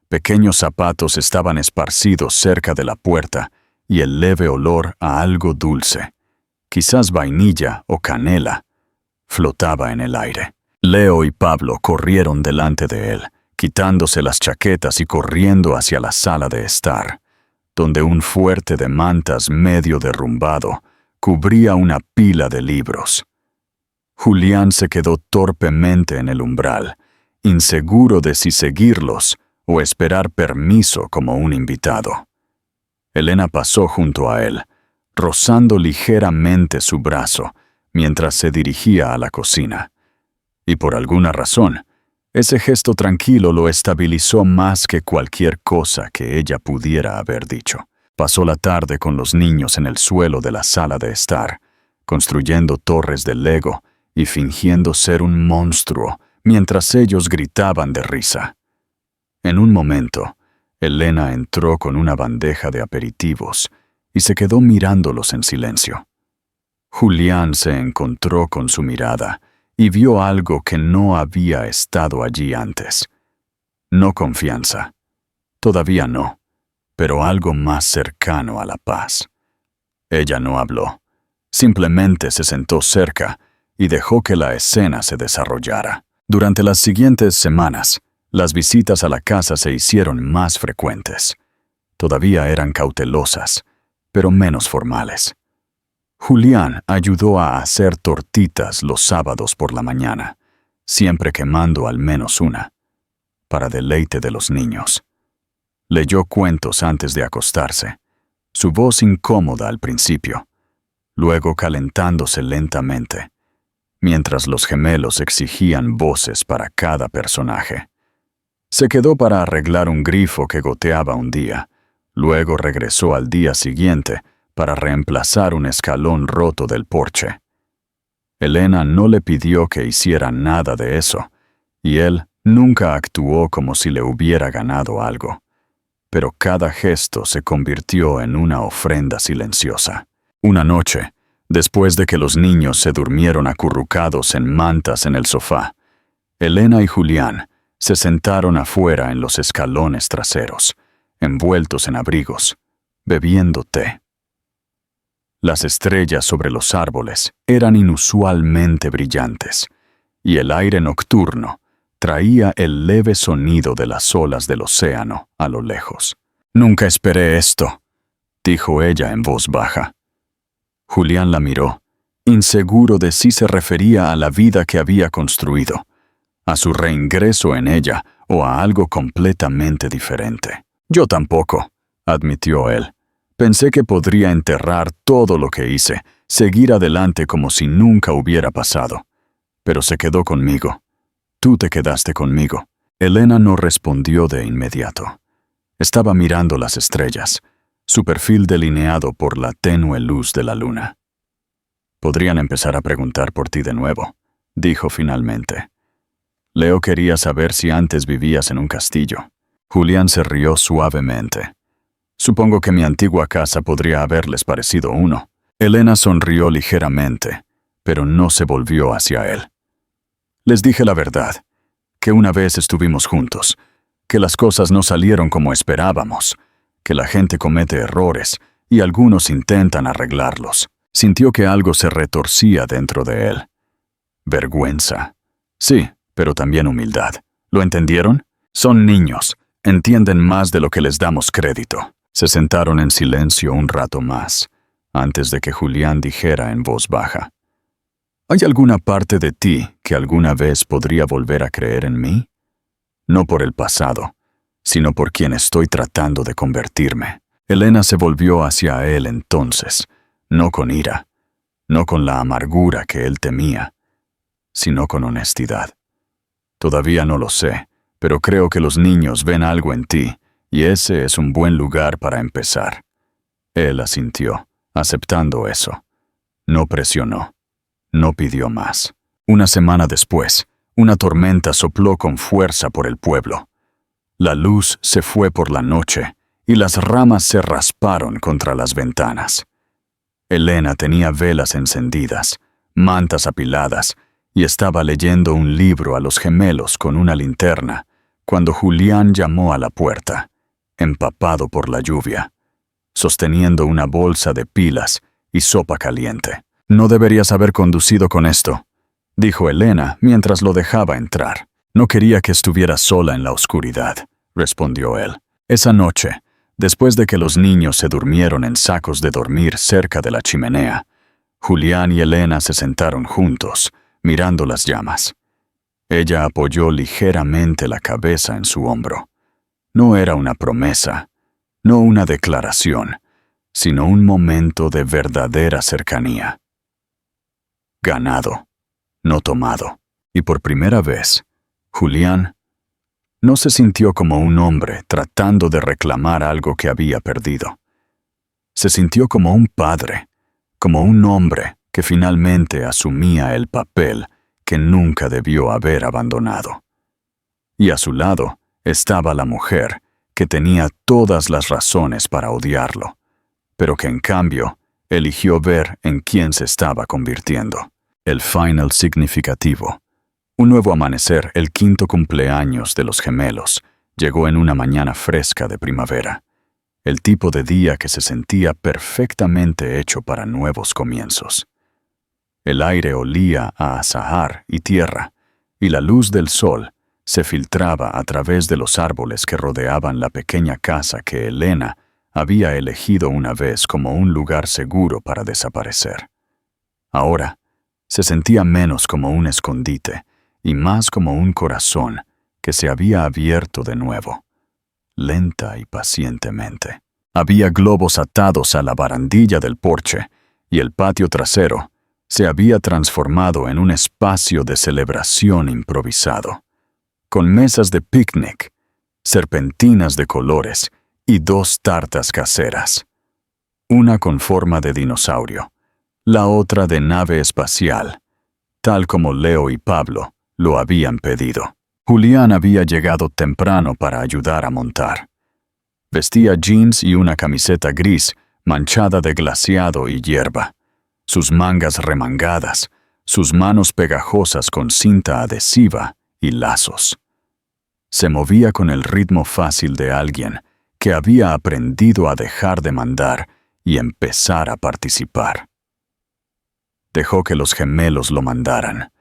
Pequeños zapatos estaban esparcidos cerca de la puerta y el leve olor a algo dulce, quizás vainilla o canela, flotaba en el aire. Leo y Pablo corrieron delante de él, quitándose las chaquetas y corriendo hacia la sala de estar, donde un fuerte de mantas medio derrumbado cubría una pila de libros. Julián se quedó torpemente en el umbral, inseguro de si seguirlos o esperar permiso como un invitado. Elena pasó junto a él, rozando ligeramente su brazo mientras se dirigía a la cocina. Y por alguna razón, ese gesto tranquilo lo estabilizó más que cualquier cosa que ella pudiera haber dicho. Pasó la tarde con los niños en el suelo de la sala de estar, construyendo torres de Lego y fingiendo ser un monstruo mientras ellos gritaban de risa. En un momento, Elena entró con una bandeja de aperitivos y se quedó mirándolos en silencio. Julián se encontró con su mirada y vio algo que no había estado allí antes. No confianza. Todavía no, pero algo más cercano a la paz. Ella no habló. Simplemente se sentó cerca y dejó que la escena se desarrollara. Durante las siguientes semanas, las visitas a la casa se hicieron más frecuentes. Todavía eran cautelosas, pero menos formales. Julián ayudó a hacer tortitas los sábados por la mañana, siempre quemando al menos una, para deleite de los niños. Leyó cuentos antes de acostarse, su voz incómoda al principio, luego calentándose lentamente, mientras los gemelos exigían voces para cada personaje. Se quedó para arreglar un grifo que goteaba un día, luego regresó al día siguiente para reemplazar un escalón roto del porche. Elena no le pidió que hiciera nada de eso, y él nunca actuó como si le hubiera ganado algo. Pero cada gesto se convirtió en una ofrenda silenciosa. Una noche, después de que los niños se durmieron acurrucados en mantas en el sofá, Elena y Julián se sentaron afuera en los escalones traseros, envueltos en abrigos, bebiendo té. Las estrellas sobre los árboles eran inusualmente brillantes, y el aire nocturno traía el leve sonido de las olas del océano a lo lejos. «Nunca esperé esto», dijo ella en voz baja. Julián la miró, inseguro de si se refería a la vida que había construido, a su reingreso en ella o a algo completamente diferente. «Yo tampoco», admitió él. «Pensé que podría enterrar todo lo que hice, seguir adelante como si nunca hubiera pasado. Pero se quedó conmigo. Tú te quedaste conmigo». Elena no respondió de inmediato. Estaba mirando las estrellas, su perfil delineado por la tenue luz de la luna. «Podrían empezar a preguntar por ti de nuevo», dijo finalmente. «Leo quería saber si antes vivías en un castillo». Julián se rió suavemente. «Supongo que mi antigua casa podría haberles parecido uno». Elena sonrió ligeramente, pero no se volvió hacia él. «Les dije la verdad, que una vez estuvimos juntos, que las cosas no salieron como esperábamos, que la gente comete errores y algunos intentan arreglarlos». Sintió que algo se retorcía dentro de él. Vergüenza. Sí, pero también humildad. ¿Lo entendieron? Son niños. Entienden más de lo que les damos crédito. Se sentaron en silencio un rato más, antes de que Julián dijera en voz baja: «¿Hay alguna parte de ti que alguna vez podría volver a creer en mí? No por el pasado, sino por quien estoy tratando de convertirme». Elena se volvió hacia él entonces, no con ira, no con la amargura que él temía, sino con honestidad. «Todavía no lo sé, pero creo que los niños ven algo en ti, y ese es un buen lugar para empezar». Él asintió, aceptando eso. No presionó. No pidió más. Una semana después, una tormenta sopló con fuerza por el pueblo. La luz se fue por la noche, y las ramas se rasparon contra las ventanas. Elena tenía velas encendidas, mantas apiladas, y estaba leyendo un libro a los gemelos con una linterna, cuando Julián llamó a la puerta, empapado por la lluvia, sosteniendo una bolsa de pilas y sopa caliente. «No deberías haber conducido con esto», dijo Elena mientras lo dejaba entrar. «No quería que estuviera sola en la oscuridad», respondió él. Esa noche, después de que los niños se durmieron en sacos de dormir cerca de la chimenea, Julián y Elena se sentaron juntos, mirando las llamas. Ella apoyó ligeramente la cabeza en su hombro. No era una promesa, no una declaración, sino un momento de verdadera cercanía. Ganado, no tomado. Y por primera vez, Julián no se sintió como un hombre tratando de reclamar algo que había perdido. Se sintió como un padre, como un hombre que finalmente asumía el papel que nunca debió haber abandonado. Y a su lado estaba la mujer que tenía todas las razones para odiarlo, pero que en cambio eligió ver en quién se estaba convirtiendo. El final significativo. Un nuevo amanecer, el 5º cumpleaños de los gemelos, llegó en una mañana fresca de primavera. El tipo de día que se sentía perfectamente hecho para nuevos comienzos. El aire olía a azahar y tierra, y la luz del sol se filtraba a través de los árboles que rodeaban la pequeña casa que Elena había elegido una vez como un lugar seguro para desaparecer. Ahora, se sentía menos como un escondite y más como un corazón que se había abierto de nuevo, lenta y pacientemente. Había globos atados a la barandilla del porche y el patio trasero se había transformado en un espacio de celebración improvisado, con mesas de picnic, serpentinas de colores y 2 tartas caseras, una con forma de dinosaurio, la otra de nave espacial, tal como Leo y Pablo lo habían pedido. Julián había llegado temprano para ayudar a montar. Vestía jeans y una camiseta gris manchada de glaseado y hierba, sus mangas remangadas, sus manos pegajosas con cinta adhesiva y lazos. Se movía con el ritmo fácil de alguien que había aprendido a dejar de mandar y empezar a participar. Dejó que los gemelos lo mandaran,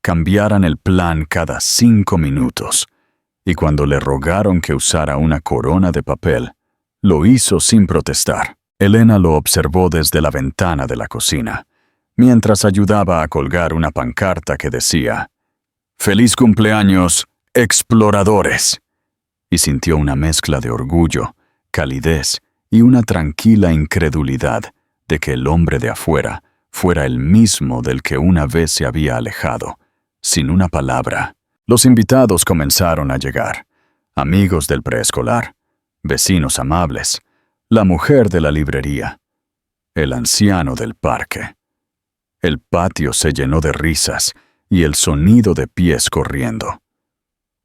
cambiaran el plan cada 5 minutos, y cuando le rogaron que usara una corona de papel, lo hizo sin protestar. Elena lo observó desde la ventana de la cocina, mientras ayudaba a colgar una pancarta que decía «Feliz cumpleaños, exploradores», y sintió una mezcla de orgullo, calidez y una tranquila incredulidad de que el hombre de afuera fuera el mismo del que una vez se había alejado, sin una palabra. Los invitados comenzaron a llegar, amigos del preescolar, vecinos amables, la mujer de la librería, el anciano del parque. El patio se llenó de risas y el sonido de pies corriendo.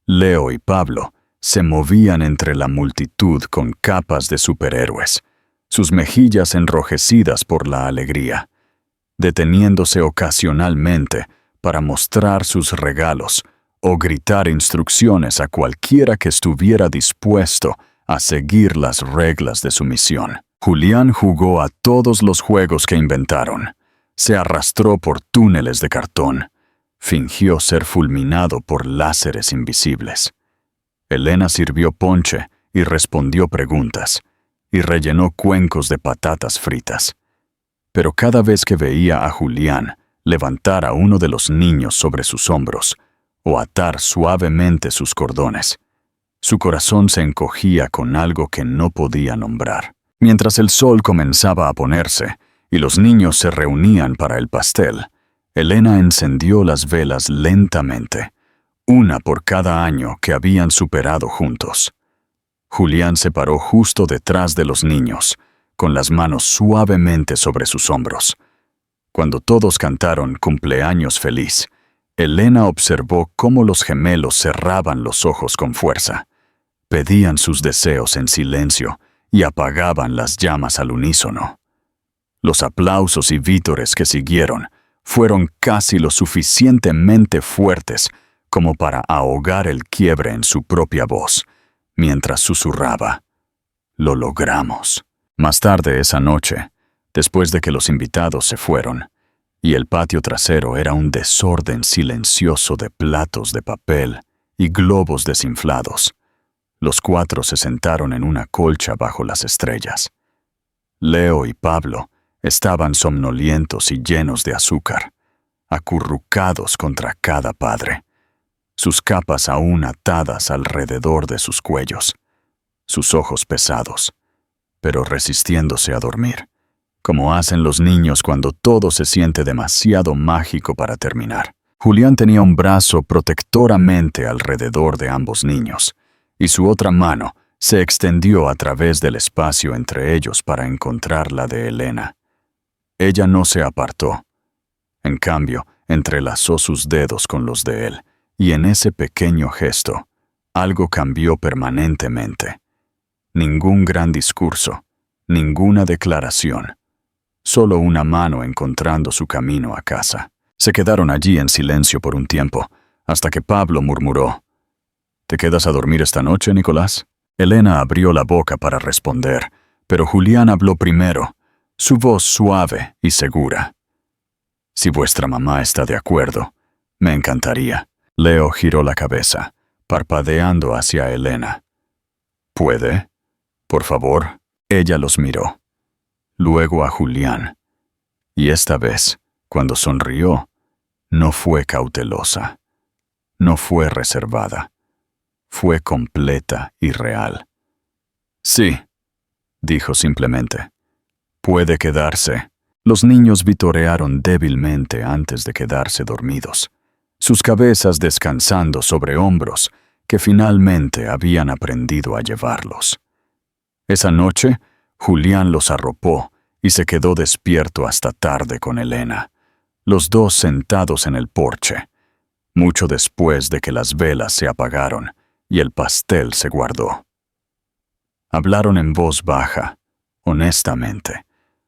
Leo y Pablo se movían entre la multitud con capas de superhéroes, sus mejillas enrojecidas por la alegría, deteniéndose ocasionalmente para mostrar sus regalos o gritar instrucciones a cualquiera que estuviera dispuesto a seguir las reglas de su misión. Julián jugó a todos los juegos que inventaron, se arrastró por túneles de cartón, fingió ser fulminado por láseres invisibles. Elena sirvió ponche y respondió preguntas, y rellenó cuencos de patatas fritas. Pero cada vez que veía a Julián levantar a uno de los niños sobre sus hombros o atar suavemente sus cordones, su corazón se encogía con algo que no podía nombrar. Mientras el sol comenzaba a ponerse y los niños se reunían para el pastel, Elena encendió las velas lentamente, una por cada año que habían superado juntos. Julián se paró justo detrás de los niños, con las manos suavemente sobre sus hombros. Cuando todos cantaron cumpleaños feliz, Elena observó cómo los gemelos cerraban los ojos con fuerza, pedían sus deseos en silencio y apagaban las llamas al unísono. Los aplausos y vítores que siguieron fueron casi lo suficientemente fuertes como para ahogar el quiebre en su propia voz, mientras susurraba: «Lo logramos». Más tarde esa noche, después de que los invitados se fueron, y el patio trasero era un desorden silencioso de platos de papel y globos desinflados, los cuatro se sentaron en una colcha bajo las estrellas. Leo y Pablo estaban somnolientos y llenos de azúcar, acurrucados contra cada padre, sus capas aún atadas alrededor de sus cuellos, sus ojos pesados, pero resistiéndose a dormir, como hacen los niños cuando todo se siente demasiado mágico para terminar. Julián tenía un brazo protectoramente alrededor de ambos niños, y su otra mano se extendió a través del espacio entre ellos para encontrar la de Elena. Ella no se apartó. En cambio, entrelazó sus dedos con los de él, y en ese pequeño gesto, algo cambió permanentemente. Ningún gran discurso, ninguna declaración, solo una mano encontrando su camino a casa. Se quedaron allí en silencio por un tiempo, hasta que Pablo murmuró: «¿Te quedas a dormir esta noche, Nicolás?». Elena abrió la boca para responder, pero Julián habló primero, su voz suave y segura. «Si vuestra mamá está de acuerdo, me encantaría». Leo giró la cabeza, parpadeando hacia Elena. «¿Puede? Por favor». Ella los miró, luego a Julián, y esta vez, cuando sonrió, no fue cautelosa, no fue reservada, fue completa y real. «Sí», dijo simplemente. «Puede quedarse». Los niños vitorearon débilmente antes de quedarse dormidos, sus cabezas descansando sobre hombros que finalmente habían aprendido a llevarlos. Esa noche, Julián los arropó y se quedó despierto hasta tarde con Elena, los dos sentados en el porche, mucho después de que las velas se apagaron y el pastel se guardó. Hablaron en voz baja, honestamente,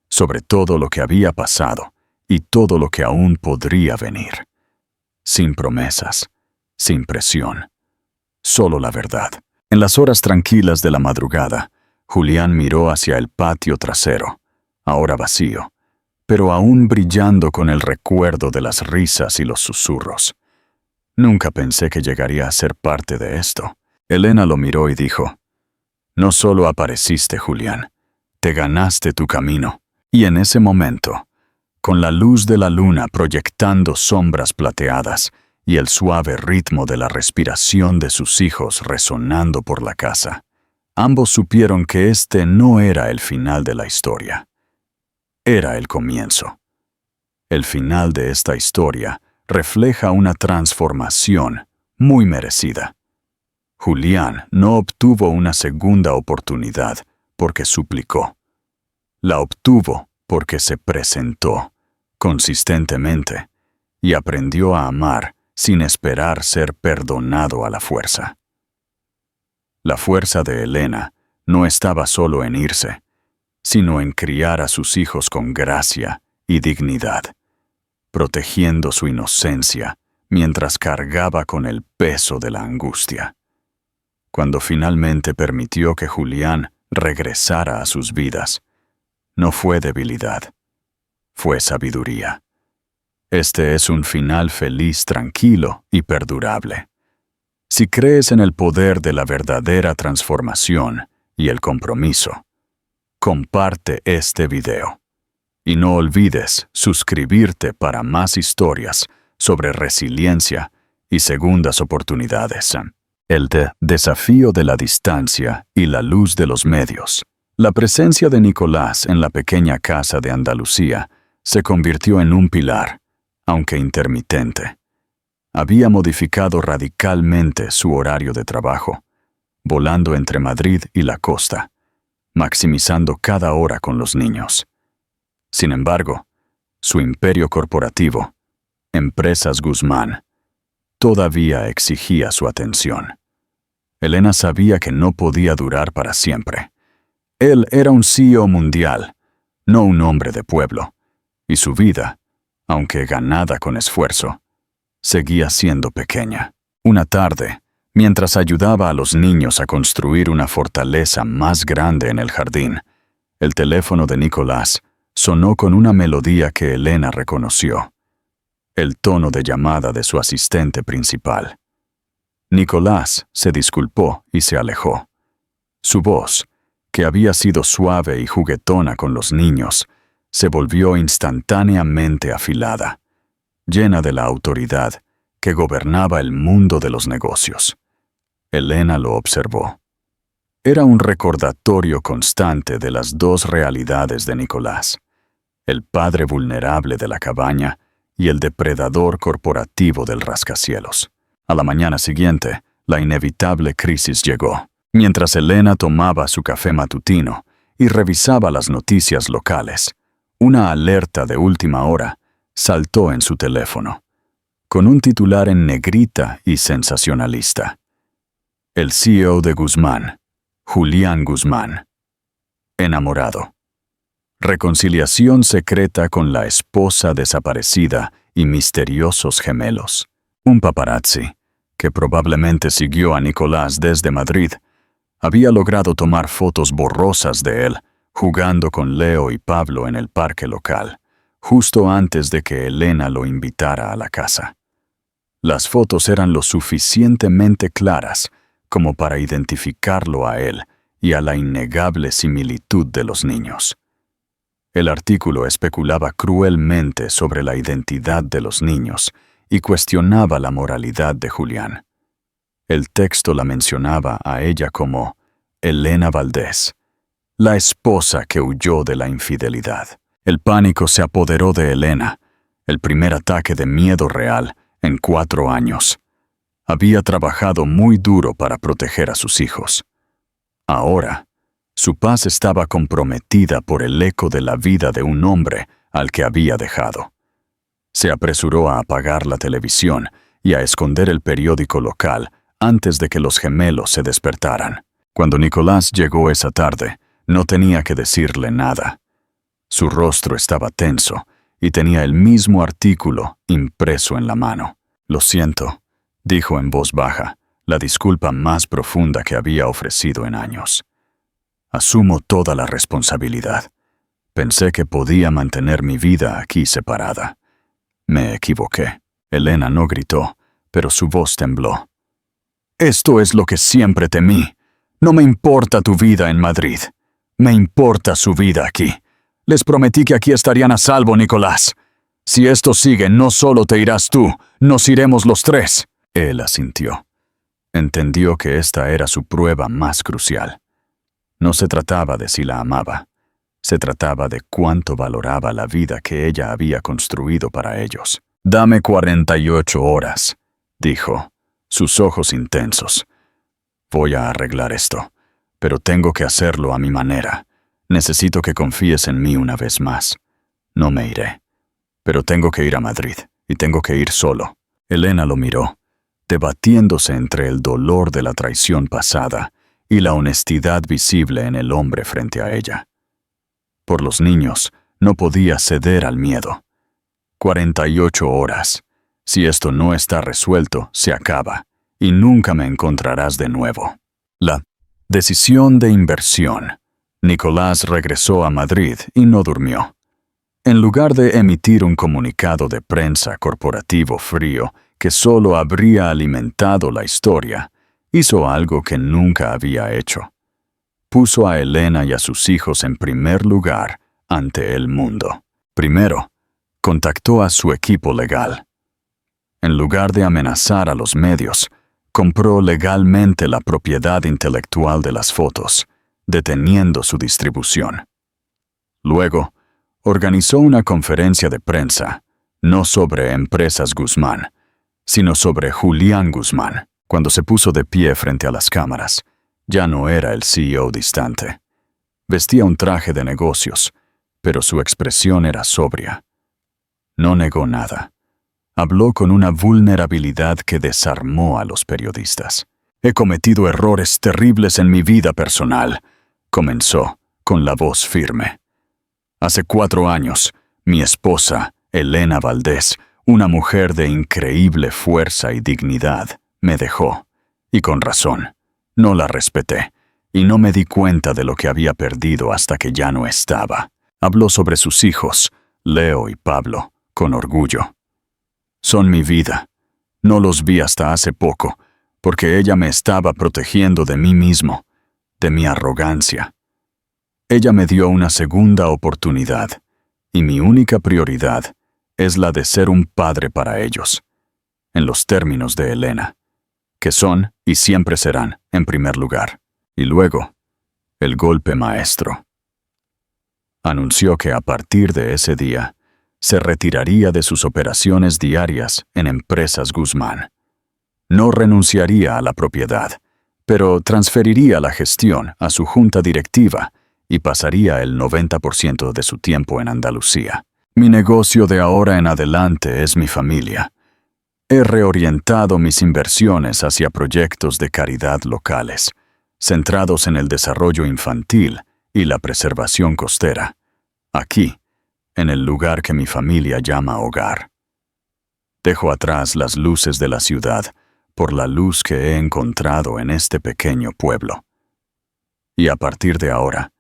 sobre todo lo que había pasado y todo lo que aún podría venir. Sin promesas, sin presión, solo la verdad. En las horas tranquilas de la madrugada, Julián miró hacia el patio trasero, ahora vacío, pero aún brillando con el recuerdo de las risas y los susurros. «Nunca pensé que llegaría a ser parte de esto». Elena lo miró y dijo: «No solo apareciste, Julián, te ganaste tu camino». Y en ese momento, con la luz de la luna proyectando sombras plateadas y el suave ritmo de la respiración de sus hijos resonando por la casa, ambos supieron que este no era el final de la historia. Era el comienzo. El final de esta historia refleja una transformación muy merecida. Julián no obtuvo una segunda oportunidad porque suplicó. La obtuvo porque se presentó consistentemente y aprendió a amar sin esperar ser perdonado a la fuerza. La fuerza de Elena no estaba solo en irse, sino en criar a sus hijos con gracia y dignidad, protegiendo su inocencia mientras cargaba con el peso de la angustia. Cuando finalmente permitió que Julián regresara a sus vidas, no fue debilidad, fue sabiduría. Este es un final feliz, tranquilo y perdurable. Si crees en el poder de la verdadera transformación y el compromiso, comparte este video. Y no olvides suscribirte para más historias sobre resiliencia y segundas oportunidades. El desafío de la distancia y la luz de los medios. La presencia de Nicolás en la pequeña casa de Andalucía se convirtió en un pilar, aunque intermitente. Había modificado radicalmente su horario de trabajo, volando entre Madrid y la costa, maximizando cada hora con los niños. Sin embargo, su imperio corporativo, Empresas Guzmán, todavía exigía su atención. Elena sabía que no podía durar para siempre. Él era un CEO mundial, no un hombre de pueblo, y su vida, aunque ganada con esfuerzo, seguía siendo pequeña. Una tarde, mientras ayudaba a los niños a construir una fortaleza más grande en el jardín, el teléfono de Nicolás sonó con una melodía que Elena reconoció, el tono de llamada de su asistente principal. Nicolás se disculpó y se alejó. Su voz, que había sido suave y juguetona con los niños, se volvió instantáneamente afilada, llena de la autoridad que gobernaba el mundo de los negocios. Elena lo observó. Era un recordatorio constante de las dos realidades de Nicolás, el padre vulnerable de la cabaña y el depredador corporativo del rascacielos. A la mañana siguiente, la inevitable crisis llegó. Mientras Elena tomaba su café matutino y revisaba las noticias locales, una alerta de última hora saltó en su teléfono, con un titular en negrita y sensacionalista. El CEO de Guzmán, Julián Guzmán, enamorado. Reconciliación secreta con la esposa desaparecida y misteriosos gemelos. Un paparazzi, que probablemente siguió a Nicolás desde Madrid, había logrado tomar fotos borrosas de él, jugando con Leo y Pablo en el parque local, justo antes de que Elena lo invitara a la casa. Las fotos eran lo suficientemente claras como para identificarlo a él y a la innegable similitud de los niños. El artículo especulaba cruelmente sobre la identidad de los niños y cuestionaba la moralidad de Julián. El texto la mencionaba a ella como Elena Valdés, la esposa que huyó de la infidelidad. El pánico se apoderó de Elena, el primer ataque de miedo real en 4 años. Había trabajado muy duro para proteger a sus hijos. Ahora, su paz estaba comprometida por el eco de la vida de un hombre al que había dejado. Se apresuró a apagar la televisión y a esconder el periódico local antes de que los gemelos se despertaran. Cuando Nicolás llegó esa tarde, no tenía que decirle nada. Su rostro estaba tenso y tenía el mismo artículo impreso en la mano. «Lo siento», dijo en voz baja, la disculpa más profunda que había ofrecido en años. «Asumo toda la responsabilidad. Pensé que podía mantener mi vida aquí separada. Me equivoqué». Elena no gritó, pero su voz tembló. «Esto es lo que siempre temí. No me importa tu vida en Madrid. Me importa su vida aquí. Les prometí que aquí estarían a salvo, Nicolás. Si esto sigue, no solo te irás tú, nos iremos los 3. Él asintió. Entendió que esta era su prueba más crucial. No se trataba de si la amaba. Se trataba de cuánto valoraba la vida que ella había construido para ellos. «Dame 48 horas», dijo, sus ojos intensos. «Voy a arreglar esto, pero tengo que hacerlo a mi manera. Necesito que confíes en mí una vez más. No me iré. Pero tengo que ir a Madrid, y tengo que ir solo». Elena lo miró, debatiéndose entre el dolor de la traición pasada y la honestidad visible en el hombre frente a ella. Por los niños, no podía ceder al miedo. 48 horas. Si esto no está resuelto, se acaba, y nunca me encontrarás de nuevo. La decisión de inversión. Nicolás regresó a Madrid y no durmió. En lugar de emitir un comunicado de prensa corporativo frío que solo habría alimentado la historia, hizo algo que nunca había hecho. Puso a Elena y a sus hijos en primer lugar ante el mundo. Primero, contactó a su equipo legal. En lugar de amenazar a los medios, compró legalmente la propiedad intelectual de las fotos, deteniendo su distribución. Luego, organizó una conferencia de prensa, no sobre Empresas Guzmán, sino sobre Julián Guzmán. Cuando se puso de pie frente a las cámaras, ya no era el CEO distante. Vestía un traje de negocios, pero su expresión era sobria. No negó nada. Habló con una vulnerabilidad que desarmó a los periodistas. «He cometido errores terribles en mi vida personal», comenzó, con la voz firme. Hace 4 años, mi esposa, Elena Valdés, una mujer de increíble fuerza y dignidad, me dejó. Y con razón. No la respeté, y no me di cuenta de lo que había perdido hasta que ya no estaba. Habló sobre sus hijos, Leo y Pablo, con orgullo. Son mi vida. No los vi hasta hace poco, porque ella me estaba protegiendo de mí mismo, de mi arrogancia. Ella me dio una segunda oportunidad, y mi única prioridad es la de ser un padre para ellos, en los términos de Elena, que son y siempre serán en primer lugar. Y luego, el golpe maestro. Anunció que a partir de ese día, se retiraría de sus operaciones diarias en Empresas Guzmán. No renunciaría a la propiedad, pero transferiría la gestión a su junta directiva y pasaría el 90% de su tiempo en Andalucía. Mi negocio de ahora en adelante es mi familia. He reorientado mis inversiones hacia proyectos de caridad locales, centrados en el desarrollo infantil y la preservación costera, aquí, en el lugar que mi familia llama hogar. Dejo atrás las luces de la ciudad por la luz que he encontrado en este pequeño pueblo. Y a partir de ahora,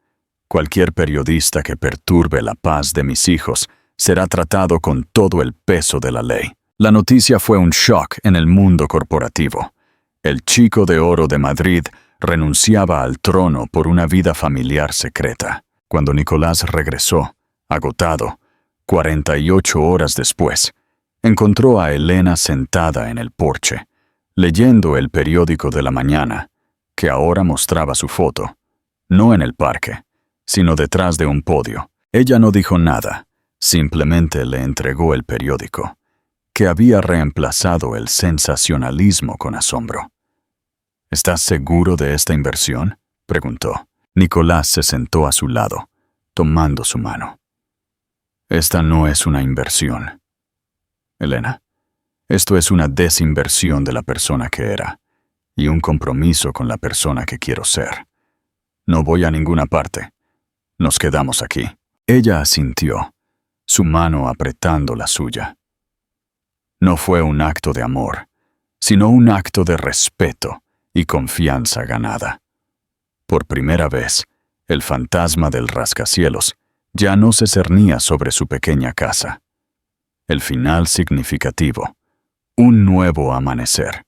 cualquier periodista que perturbe la paz de mis hijos será tratado con todo el peso de la ley. La noticia fue un shock en el mundo corporativo. El chico de oro de Madrid renunciaba al trono por una vida familiar secreta. Cuando Nicolás regresó, agotado, 48 horas después, encontró a Elena sentada en el porche, leyendo el periódico de la mañana, que ahora mostraba su foto, no en el parque, sino detrás de un podio. Ella no dijo nada, simplemente le entregó el periódico, que había reemplazado el sensacionalismo con asombro. ¿Estás seguro de esta inversión?, preguntó. Nicolás se sentó a su lado, tomando su mano. Esta no es una inversión, Elena. Esto es una desinversión de la persona que era y un compromiso con la persona que quiero ser. No voy a ninguna parte. Nos quedamos aquí. Ella asintió, su mano apretando la suya. No fue un acto de amor, sino un acto de respeto y confianza ganada. Por primera vez, el fantasma del rascacielos ya no se cernía sobre su pequeña casa. El final significativo. Un nuevo amanecer.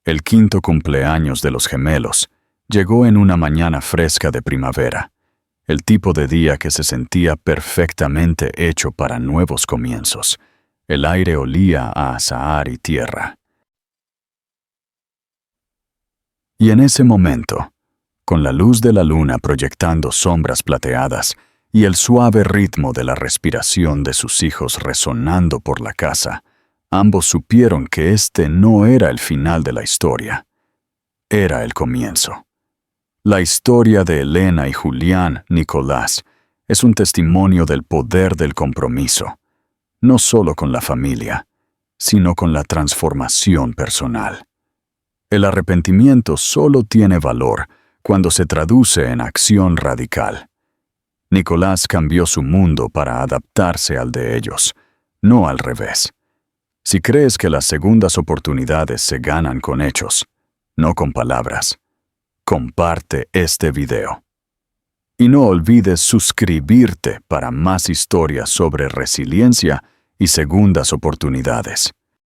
El 5º cumpleaños de los gemelos llegó en una mañana fresca de primavera, el tipo de día que se sentía perfectamente hecho para nuevos comienzos. El aire olía a azahar y tierra. Y en ese momento, con la luz de la luna proyectando sombras plateadas y el suave ritmo de la respiración de sus hijos resonando por la casa, ambos supieron que este no era el final de la historia. Era el comienzo. La historia de Elena y Julián Nicolás es un testimonio del poder del compromiso, no solo con la familia, sino con la transformación personal. El arrepentimiento solo tiene valor cuando se traduce en acción radical. Nicolás cambió su mundo para adaptarse al de ellos, no al revés. Si crees que las segundas oportunidades se ganan con hechos, no con palabras, comparte este video. Y no olvides suscribirte para más historias sobre resiliencia y segundas oportunidades.